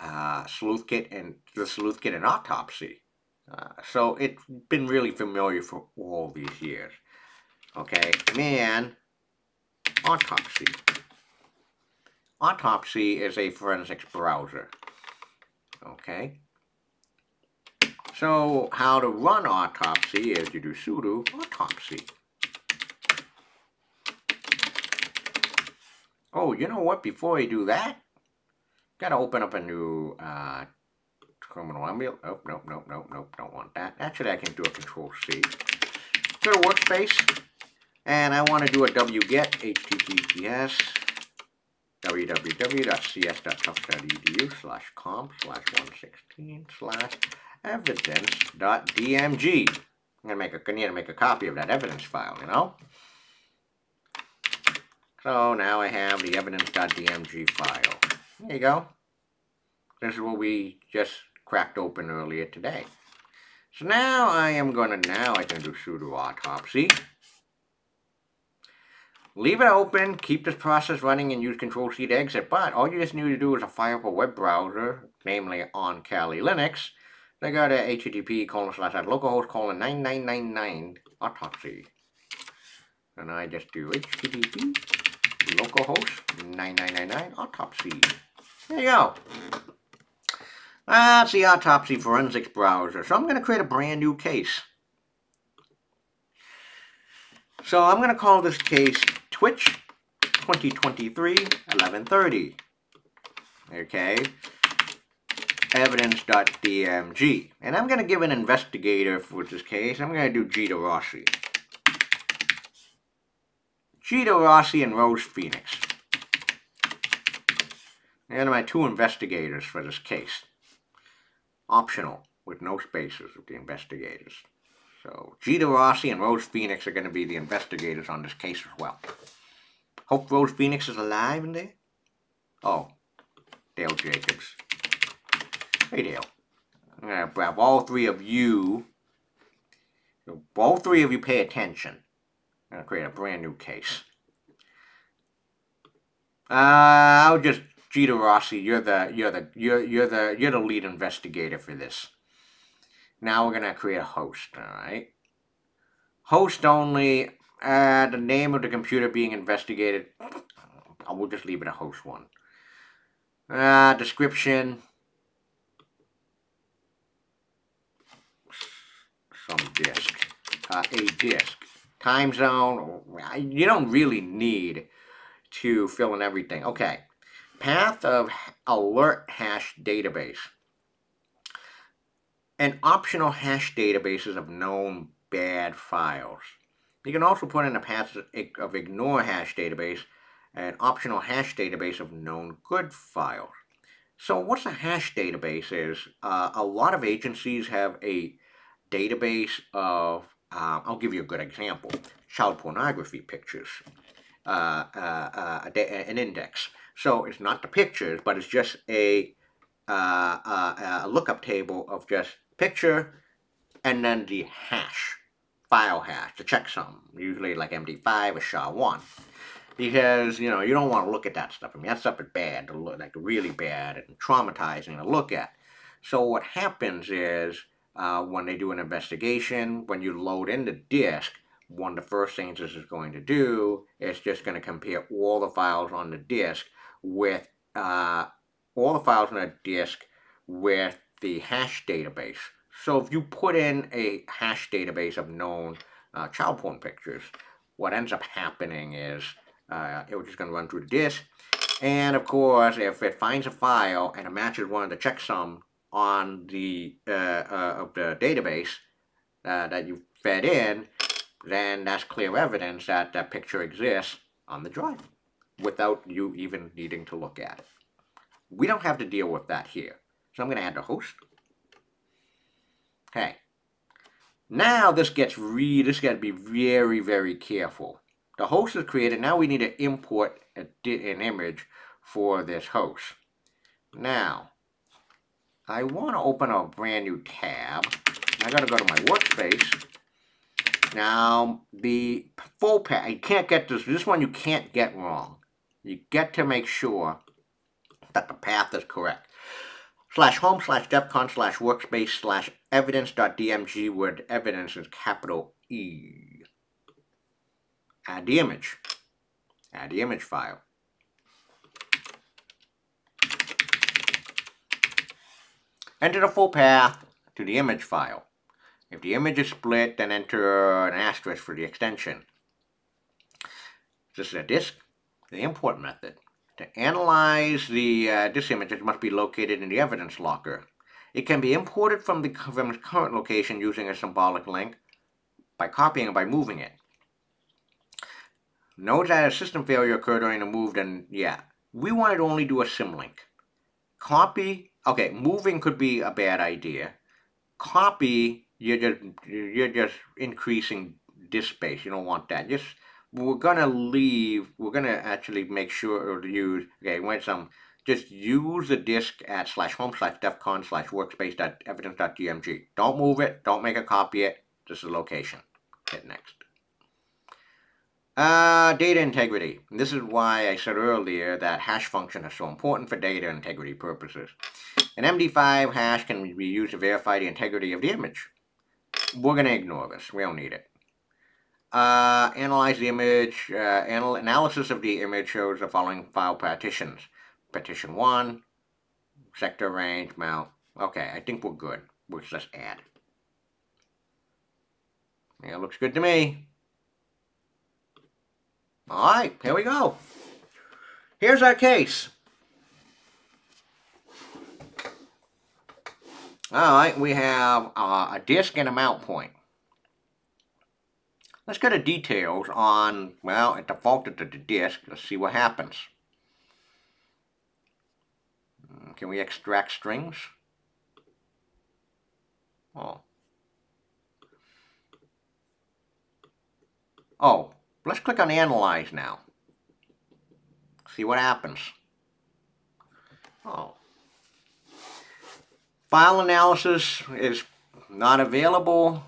SalthKit and the SalthKit and Autopsy. So it's been really familiar for all these years. Okay, man, Autopsy. Autopsy is a forensics browser. Okay. So how to run Autopsy is you do sudo autopsy. Oh, you know what? Before you do that, gotta open up a new terminal. Oh, nope, don't want that. Actually, I can do a Control-C. Go to Workspace, and I want to do a wget, https www.cs.comp/116/evidence.dmg. I'm gonna need to make a copy of that evidence file, you know. So now I have the evidence.dmg file. There you go. This is what we just cracked open earlier today. So now I can do sudo autopsy. Leave it open, keep this process running, and use Control-C to exit. But all you just need to do is fire up a web browser, namely on Cali Linux. They go to http://localhost:9999 autopsy. And I just do http localhost 9999 autopsy. There you go. That's the Autopsy Forensics browser. So I'm going to create a brand new case. So I'm going to call this case Twitch 2023-1130. Okay. Evidence.dmg. And I'm going to give an investigator for this case. I'm going to do Gita Rossi. Gita Rossi and Rose Phoenix. They're my two investigators for this case. Optional, with no spaces with the investigators. So, Gita Rossi and Rose Phoenix are going to be the investigators on this case as well. Hope Rose Phoenix is alive in there. Oh, Dale Jacobs. Hey, Dale. I'm going to grab all three of you. So, all three of you pay attention. I'm going to create a brand new case. I'll just Gita Rossi. You're the lead investigator for this. Now we're gonna create a host. All right. Host only. The name of the computer being investigated. I will just leave it a host one. Description. Some disk. A disk. Time zone. You don't really need to fill in everything. Okay. Path of alert hash database. An optional hash databases of known bad files. You can also put in a path of ignore hash database, an optional hash database of known good files. So what's a hash database is, a lot of agencies have a database of, I'll give you a good example, child pornography pictures, an index. So it's not the pictures, but it's just a lookup table of just picture and then the hash, file hash, the checksum, usually like MD5 or SHA-1. Because, you know, you don't want to look at that stuff. I mean, that stuff is bad to look, like really bad and traumatizing to look at. So what happens is, when they do an investigation, when you load in the disk, one of the first things this is going to do is just going to compare all the files on the disk with the hash database. So if you put in a hash database of known child porn pictures, what ends up happening is it's just going to run through the disk. And of course, if it finds a file and it matches one of the checksum on the of the database that you fed in, then that's clear evidence that that picture exists on the drive without you even needing to look at it. We don't have to deal with that here. So I'm going to add the host. Okay. Now this got to be very, very careful. The host is created. Now we need to import an image for this host. Now, I want to open a brand new tab. I got to go to my Workspace. Now, the full path, you can't get this one you can't get wrong. You get to make sure that the path is correct. /home/defcon/workspace/evidence.dmg, where the evidence is capital E. Add the image. Add the image file. Enter the full path to the image file. If the image is split, then enter an asterisk for the extension. This is a disk. The import method. To analyze this image, it must be located in the evidence locker. It can be imported from its current location using a symbolic link, by copying or by moving it. Note that a system failure occurred during the move, then yeah. We wanted to only do a symlink. Copy, okay, moving could be a bad idea. Copy, you're just increasing disk space. You don't want that. We're gonna actually make sure to use, just use the disk at /home/defcon/workspace.evidence.dmg. Don't move it, don't make a copy it, just the location. Hit next. Data integrity. This is why I said earlier that hash function is so important for data integrity purposes. An MD5 hash can be used to verify the integrity of the image. We're going to ignore this. We don't need it. Analyze the image. Analysis of the image shows the following file partitions. Partition 1, sector range, mount. Okay, I think we're good. We'll just add. Yeah, looks good to me. Alright, here we go. Here's our case. Alright, we have a disk and a mount point. Let's go to details on, well, it defaulted to the disk. Let's see what happens. Can we extract strings? Oh, let's click on Analyze now. See what happens. Oh. File analysis is not available.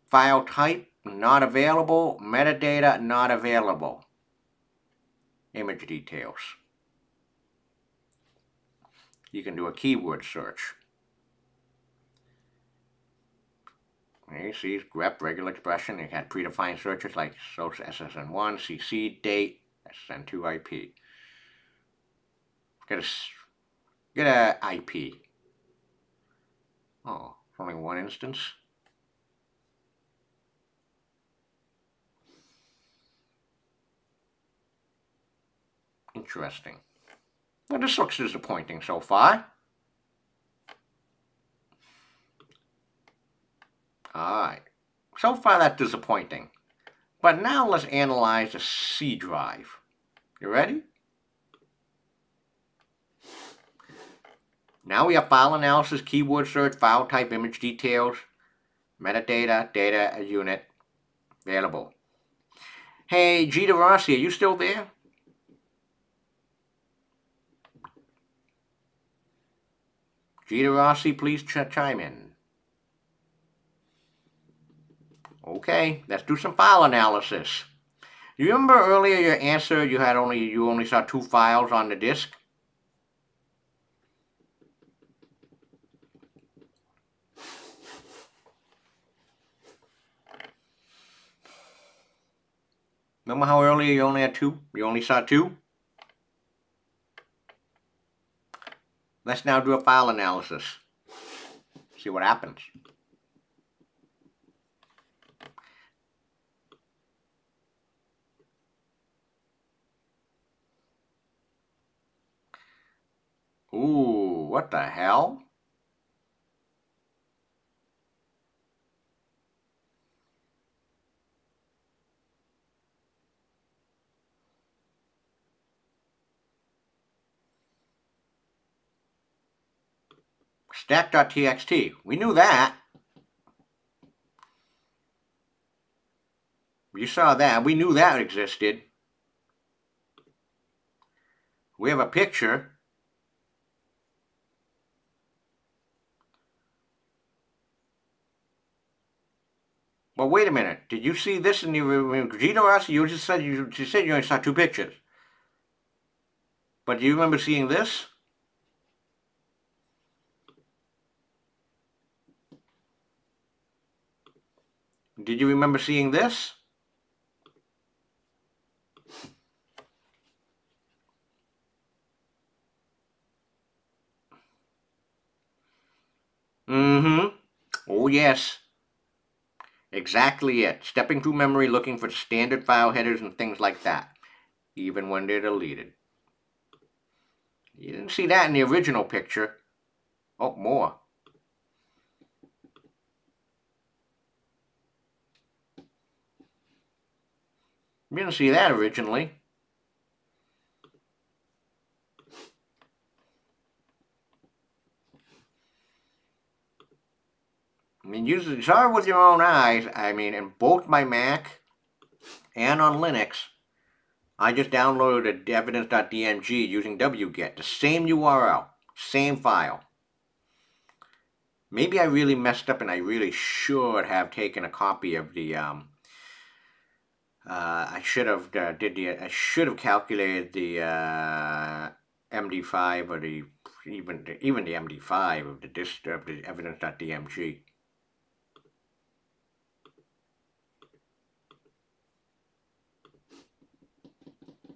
File type not available. Metadata not available. Image details. You can do a keyword search. You see, grep, regular expression. You had predefined searches like SSN1, CC, date, SSN2 IP. Get a IP. Oh, only one instance. Interesting. Well, this looks disappointing so far. Alright. So far that's disappointing. But now let's analyze the C drive. You ready? Now we have file analysis, keyword search, file type, image details, metadata, data unit, available. Hey, G. Rossi, are you still there? G. Rossi, please chime in. Okay, let's do some file analysis. You remember earlier your answer, you only saw 2 files on the disk? Remember how earlier you only had 2? You only saw 2? Let's now do a file analysis. See what happens. Ooh, what the hell? Stack.txt. We knew that. You saw that. We knew that existed. We have a picture. Well, wait a minute. Did you see this in the Gino Rossi? You said you only saw 2 pictures. But do you remember seeing this? Did you remember seeing this? Mm-hmm. Oh, yes. Exactly it. Stepping through memory looking for standard file headers and things like that. Even when they're deleted. You didn't see that in the original picture. Oh, more. You didn't see that originally. I mean, you saw it with your own eyes. I mean, in both my Mac and on Linux, I just downloaded evidence.dmg using wget, the same URL, same file. Maybe I really messed up and I really should have taken a copy of the, I should have calculated the MD5 or even the MD5 of the evidence.dmg.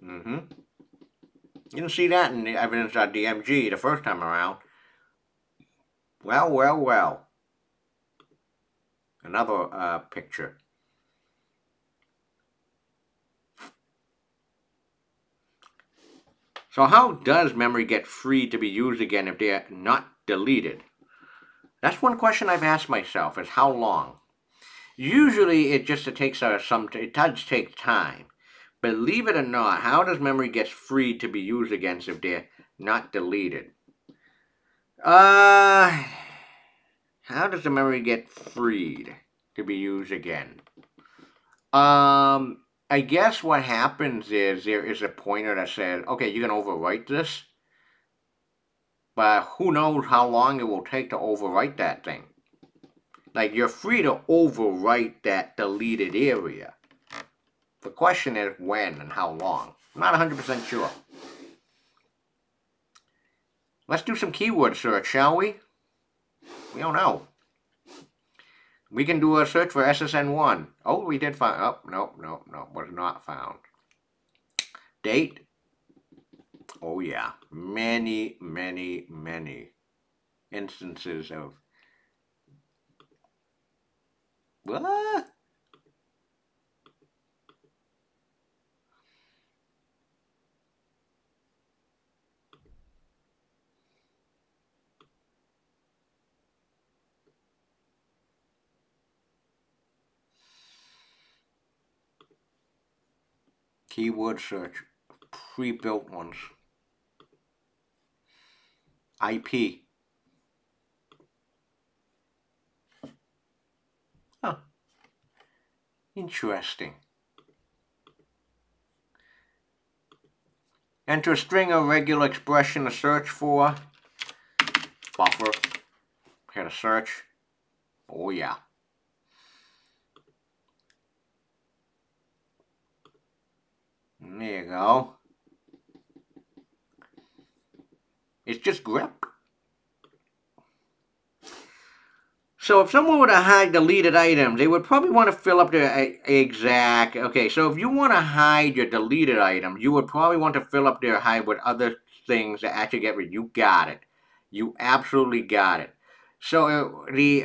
You didn't see that in the evidence.dmg the first time around. Well, well, well. Another picture. So how does memory get free to be used again if they're not deleted? That's one question I've asked myself, is how long? Usually it does take time. Believe it or not, how does memory get free to be used again if they're not deleted? How does the memory get freed to be used again? I guess what happens is there is a pointer that says, okay, you can overwrite this, but who knows how long it will take to overwrite that thing. Like, you're free to overwrite that deleted area. The question is when and how long. I'm not 100% sure. Let's do some keyword search, shall we? We don't know. We can do a search for SSN1. Oh, we did find, oh, no, was not found. Date. Oh yeah, many instances of, what? Keyword search, pre-built ones. IP. Interesting. Enter a string of regular expression to search for. Buffer. Hit a search. Oh yeah. There you go. It's just grep. So if someone were to hide deleted items, they would probably want to fill up their exact... Okay, so if you want to hide your deleted items, you would probably want to fill up their hide with other things that actually get rid. You got it. You absolutely got it. So the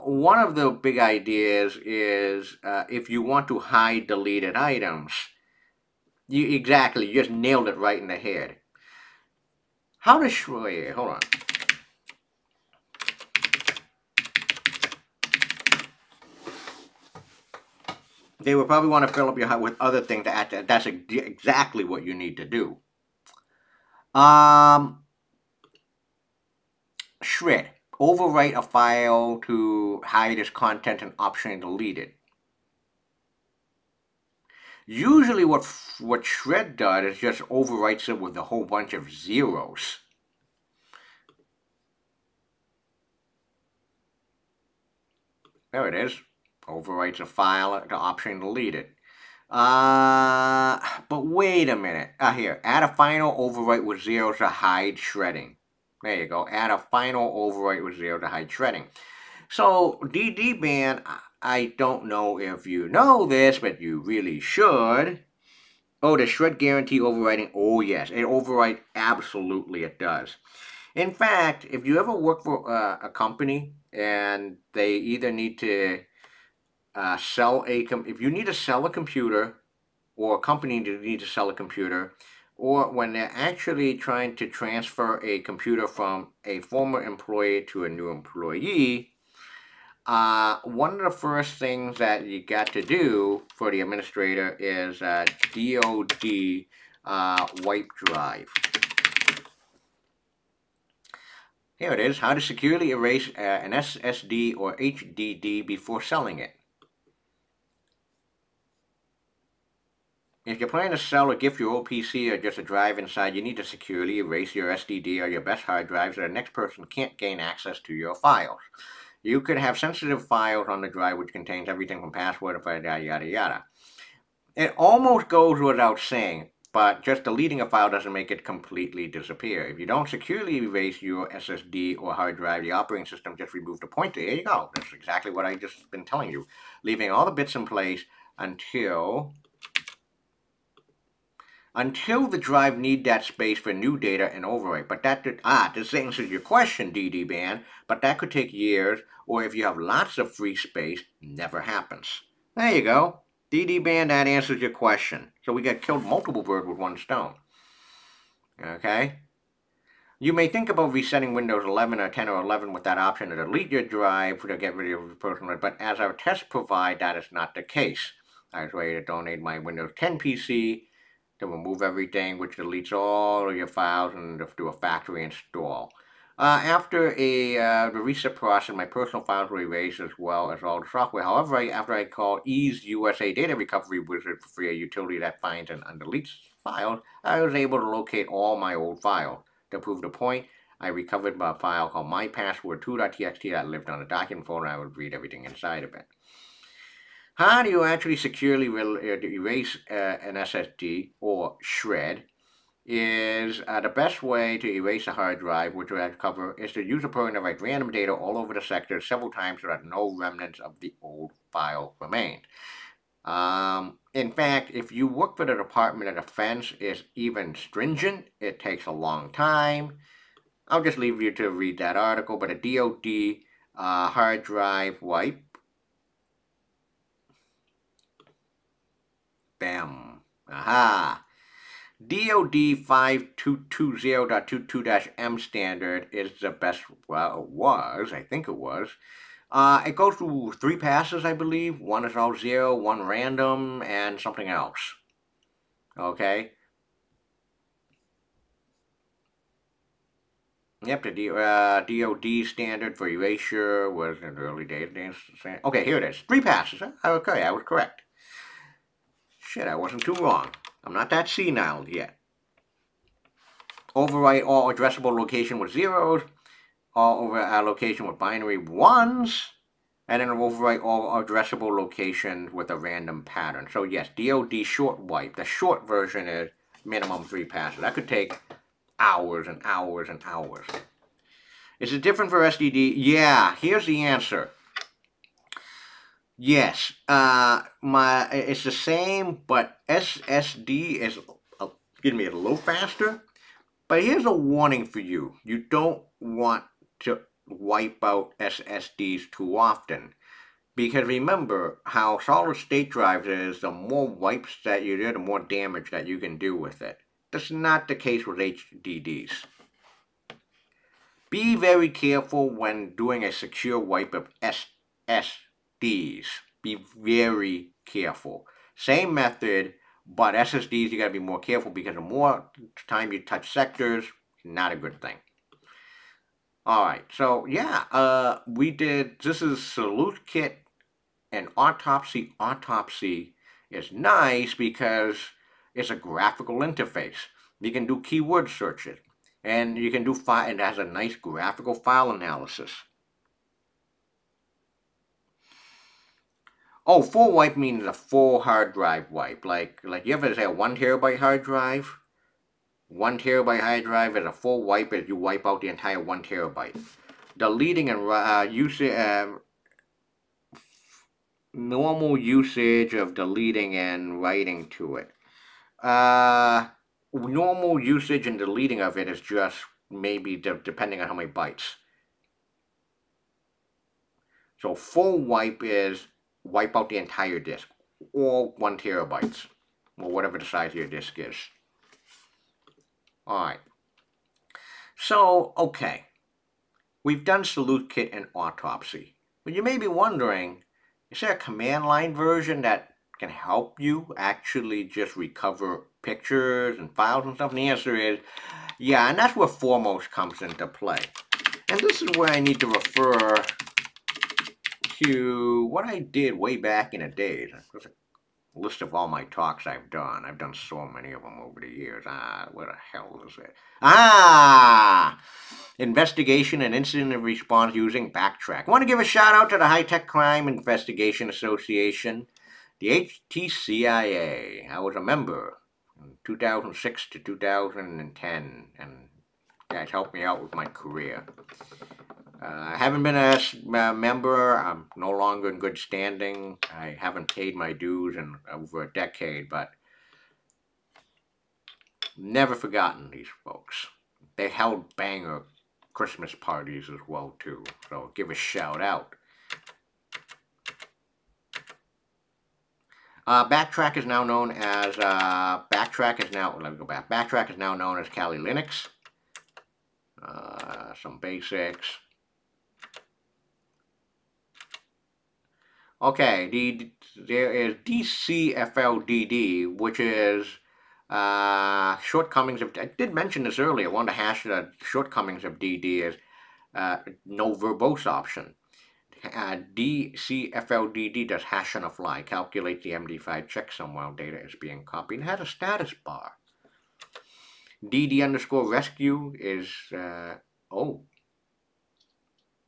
one of the big ideas is if you want to hide deleted items, you just nailed it right in the head. How to show you? Hold on. They would probably want to fill up your hide with other things. That's exactly what you need to do. Shred. Overwrite a file to hide its content and optionally delete it. Usually what shred does is just overwrites it with a whole bunch of zeros. There it is. Overwrites a file to option delete it. But wait a minute. Here, add a final overwrite with zeros to hide shredding. There you go. Add a final overwrite with zero to hide shredding. So DD band, I don't know if you know this, but you really should. Oh, the shred guarantee overwriting. Oh yes, it overwrite. Absolutely, it does. In fact, if you ever work for a company and they either need to if you need to sell a computer, or a company needs to sell a computer, or when they're actually trying to transfer a computer from a former employee to a new employee, one of the first things that you got to do for the administrator is DOD wipe drive. Here it is, how to securely erase an SSD or HDD before selling it. If you're planning to sell or gift your old PC or just a drive inside, you need to securely erase your SSD or your best hard drive so the next person can't gain access to your files. You could have sensitive files on the drive which contains everything from password to yada yada yada. It almost goes without saying, but just deleting a file doesn't make it completely disappear. If you don't securely erase your SSD or hard drive, the operating system just removes the pointer. There you go. That's exactly what I just been telling you. Leaving all the bits in place until the drive need that space for new data and overwrite. But this answers your question, DD Band, but that could take years, or if you have lots of free space, never happens. There you go. DD Band, that answers your question. So we got killed multiple birds with one stone. Okay? You may think about resetting Windows 11 or 10 or 11 with that option to delete your drive to get rid of your personal, but as our tests provide, that is not the case. I was ready to donate my Windows 10 PC to remove everything, which deletes all of your files, and do a factory install. After the reset process, my personal files were erased as well as all the software. However, after I called Ease USA Data Recovery Wizard for free, a utility that finds and undeletes files, I was able to locate all my old files. To prove the point, I recovered a file called mypassword2.txt that lived on a document folder, and I would read everything inside of it. How do you actually securely erase an SSD or shred? Is the best way to erase a hard drive, which we'll cover, is to use a program to write random data all over the sector several times so that no remnants of the old file remain. In fact, if you work for the Department of Defense, it's even stringent. It takes a long time. I'll just leave you to read that article, but a DoD hard drive wipe. Bam. Aha. DoD 5220.22-M standard is the best, well, it was, I think it was. It goes through 3 passes, I believe. One is all 0, 1 random, and something else. Okay? Yep, the DoD standard for erasure was in the early days. Okay, here it is. 3 passes. Okay, I was correct. Shit, I wasn't too wrong. I'm not that senile yet. Overwrite all addressable location with zeros, all over allocation with binary ones, and then overwrite all addressable locations with a random pattern. So yes, DoD short wipe. The short version is minimum 3 passes. That could take hours and hours and hours. Is it different for SDD? Yeah, here's the answer. Yes, it's the same, but SSD is, a little faster. But here's a warning for you. You don't want to wipe out SSDs too often. Because remember how solid state drives is, the more wipes that you do, the more damage that you can do with it. That's not the case with HDDs. Be very careful when doing a secure wipe of SSDs. Be very careful. Same method, but SSDs you gotta be more careful because the more time you touch sectors, not a good thing. Alright, so yeah, this is SalthKit and Autopsy. Autopsy is nice because it's a graphical interface. You can do keyword searches, and you can do it has a nice graphical file analysis. Oh, full wipe means a full hard drive wipe. Like you ever say a 1 terabyte hard drive? 1 terabyte hard drive is a full wipe as you wipe out the entire 1 terabyte. Deleting and normal usage of deleting and writing to it. Normal usage and deleting of it is just maybe depending on how many bytes. So full wipe is wipe out the entire disk, all 1 terabytes, or whatever the size of your disk is. Alright. So, okay. We've done SalthKit and Autopsy. But you may be wondering, is there a command line version that can help you actually just recover pictures and files and stuff? And the answer is, yeah, and that's where Foremost comes into play. And this is where I need to refer to what I did way back in the days. There's a list of all my talks I've done. I've done so many of them over the years. Where the hell is it? Investigation and incident response using Backtrack. I want to give a shout out to the High Tech Crime Investigation Association, the HTCIA. I was a member from 2006 to 2010, and guys helped me out with my career. I haven't been a member. I'm no longer in good standing. I haven't paid my dues in over a decade, but never forgotten these folks. They held banger Christmas parties as well too, so give a shout out. Backtrack is now known as Backtrack is now known as Cali Linux. Some basics. Okay, there is DCFLDD, which is shortcomings of. I did mention this earlier. One of the shortcomings of DD is no verbose option. DCFLDD does hash on the fly, calculate the MD5 checksum while data is being copied, and has a status bar. DD_rescue is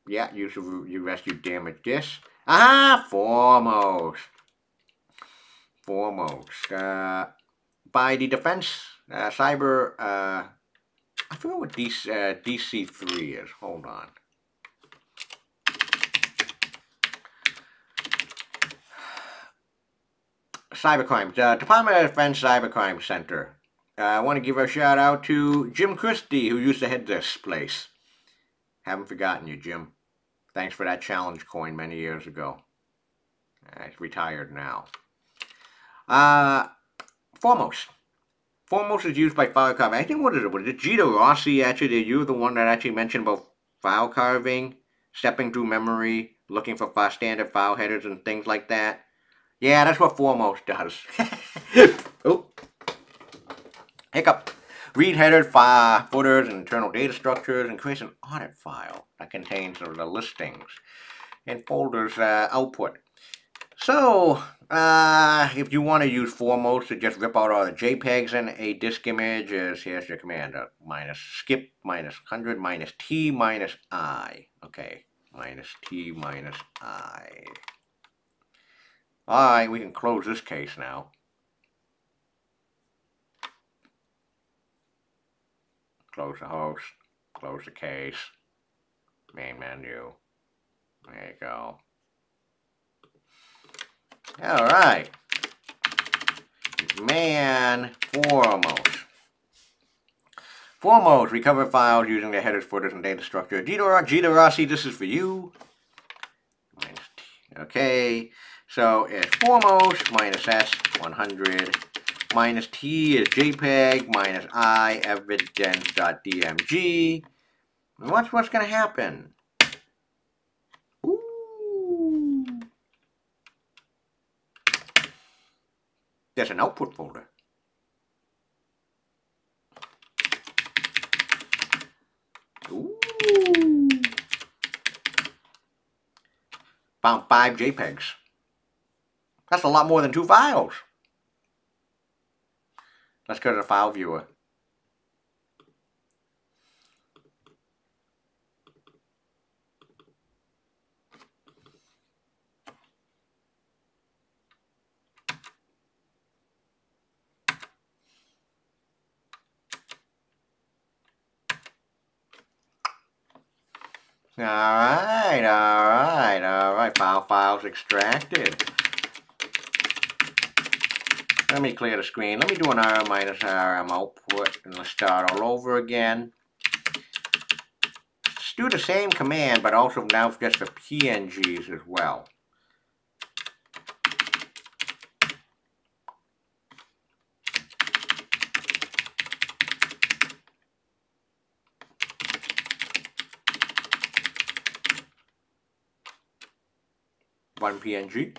you rescue damaged disks. Foremost. By the defense cyber. I forget what DC3 is. Hold on. Cybercrime. Department of Defense Cybercrime Center. I want to give a shout out to Jim Christie, who used to head this place. Haven't forgotten you, Jim. Thanks for that challenge coin many years ago. He's retired now. Foremost. Foremost is used by file carving. I think, what is it? Was it Gita Rossi, actually? Did you the one that actually mentioned about file carving? Stepping through memory, looking for standard file headers and things like that? Yeah, that's what Foremost does. Oh. Hiccup. Read headers, footers, and internal data structures, and creates an audit file that contains the listings and folders output. So, If you want to use foremost to just rip out all the JPEGs in a disk image, here's your command. Minus skip, minus 100, minus T, minus I. Okay, minus T, minus I. Alright, we can close this case now. Close the host, close the case, main menu. There you go. Alright. Man, foremost, recover files using the headers, footers, and data structure. Gita Rossi, this is for you. Minus T. Okay, so it's foremost minus S 100 minus T is JPEG minus I evidence.dmg. What's going to happen? Ooh. There's an output folder. Ooh. Found 5 JPEGs. That's a lot more than 2 files. Let's go to the file viewer. Alright, files extracted. Let me clear the screen. Let me do an RM minus RM output and let's start all over again. Let's do the same command, but also now just the PNGs as well. One PNG.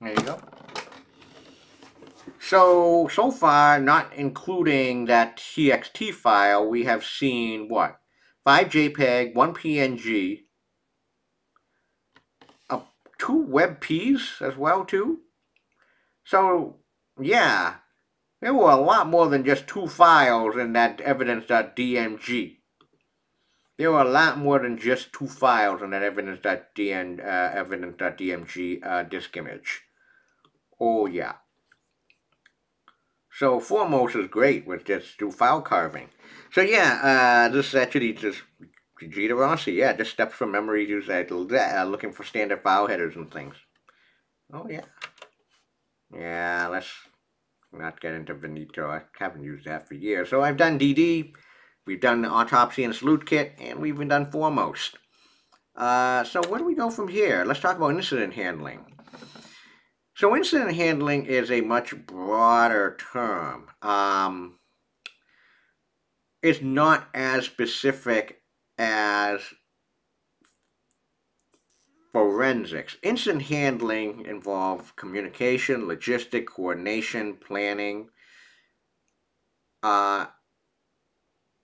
There you go. So far, not including that TXT file, we have seen what? 5 JPEG, 1 PNG, 2 WebPs as well too. So yeah, there were a lot more than just 2 files in that evidence.dmg. There were a lot more than just 2 files in that evidence.dmg disk image. Oh yeah. So foremost is great with just do file carving. So yeah, this is actually just Gita Rossi. Yeah, just steps from memory use looking for standard file headers and things. Oh yeah. Yeah, let's not get into Veneto. I haven't used that for years. So I've done DD, we've done the Autopsy and SalthKit, and we've even done foremost. So where do we go from here? Let's talk about incident handling. So incident handling is a much broader term. It's not as specific as forensics. Incident handling involves communication, logistic, coordination, planning.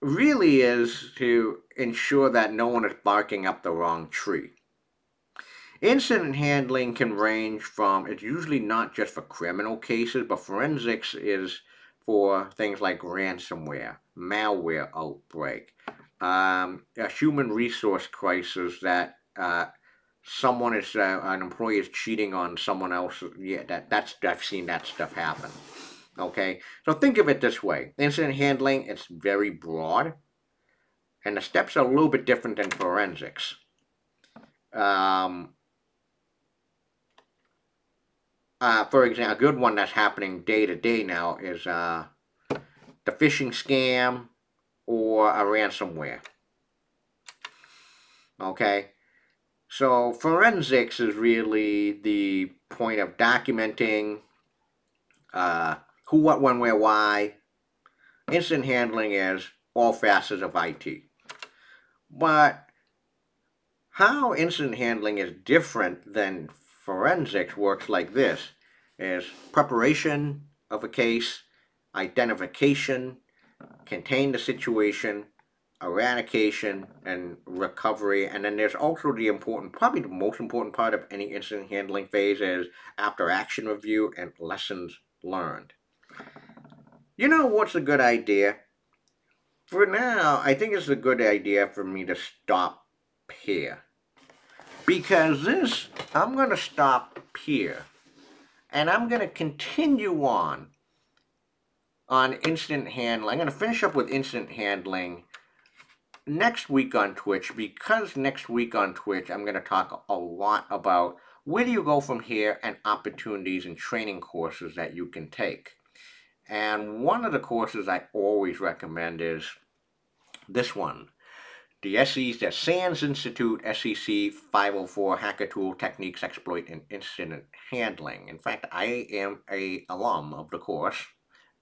Really is to ensure that no one is barking up the wrong tree. Incident handling can range from, it's usually not just for criminal cases, but forensics is for things like ransomware, malware outbreak, a human resource crisis that someone is, an employee is cheating on someone else. Yeah, I've seen that stuff happen. Okay, so think of it this way. Incident handling, it's very broad, and the steps are a little bit different than forensics. For example, a good one that's happening day to day now is the phishing scam or a ransomware. Okay, so forensics is really the point of documenting who, what, when, where, why. Incident handling is all facets of IT. But how incident handling is different than forensics works like this: is preparation of a case, identification, contain the situation, eradication, and recovery. And then there's also the important, probably the most important part of any incident handling phase is after action review and lessons learned. You know what's a good idea? For now, I think it's a good idea for me to stop here. Because I'm going to stop here. And I'm going to continue on incident handling. I'm going to finish up with incident handling next week on Twitch, because next week on Twitch I'm going to talk a lot about where do you go from here and opportunities and training courses that you can take. And one of the courses I always recommend is this one, the SANS Institute SEC 504 Hacker Tool Techniques, Exploit, and Incident Handling. In fact, I am a alum of the course.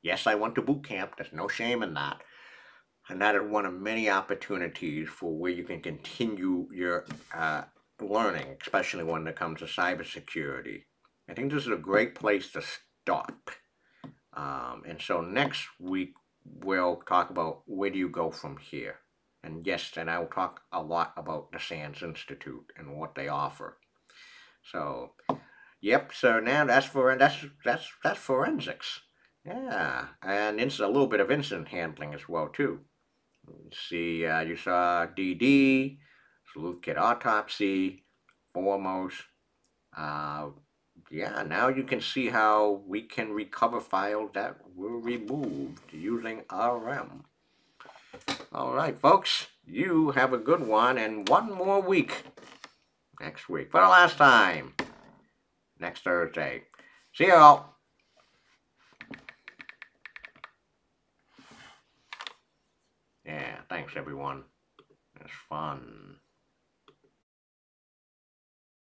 Yes, I went to boot camp. There's no shame in that. And that is one of many opportunities for where you can continue your learning, especially when it comes to cybersecurity. I think this is a great place to start. And so next week, we'll talk about where do you go from here. And yes, and I will talk a lot about the SANS Institute and what they offer. So, yep. So now that's forensics. Yeah, and it's a little bit of incident handling as well too. See, you saw DD, SalthKit Autopsy, Foremost. Yeah, now you can see how we can recover files that were removed using RM. All right, folks, you have a good one, and one more week next week for the last time next Thursday. See you all. Yeah, thanks everyone. It's fun.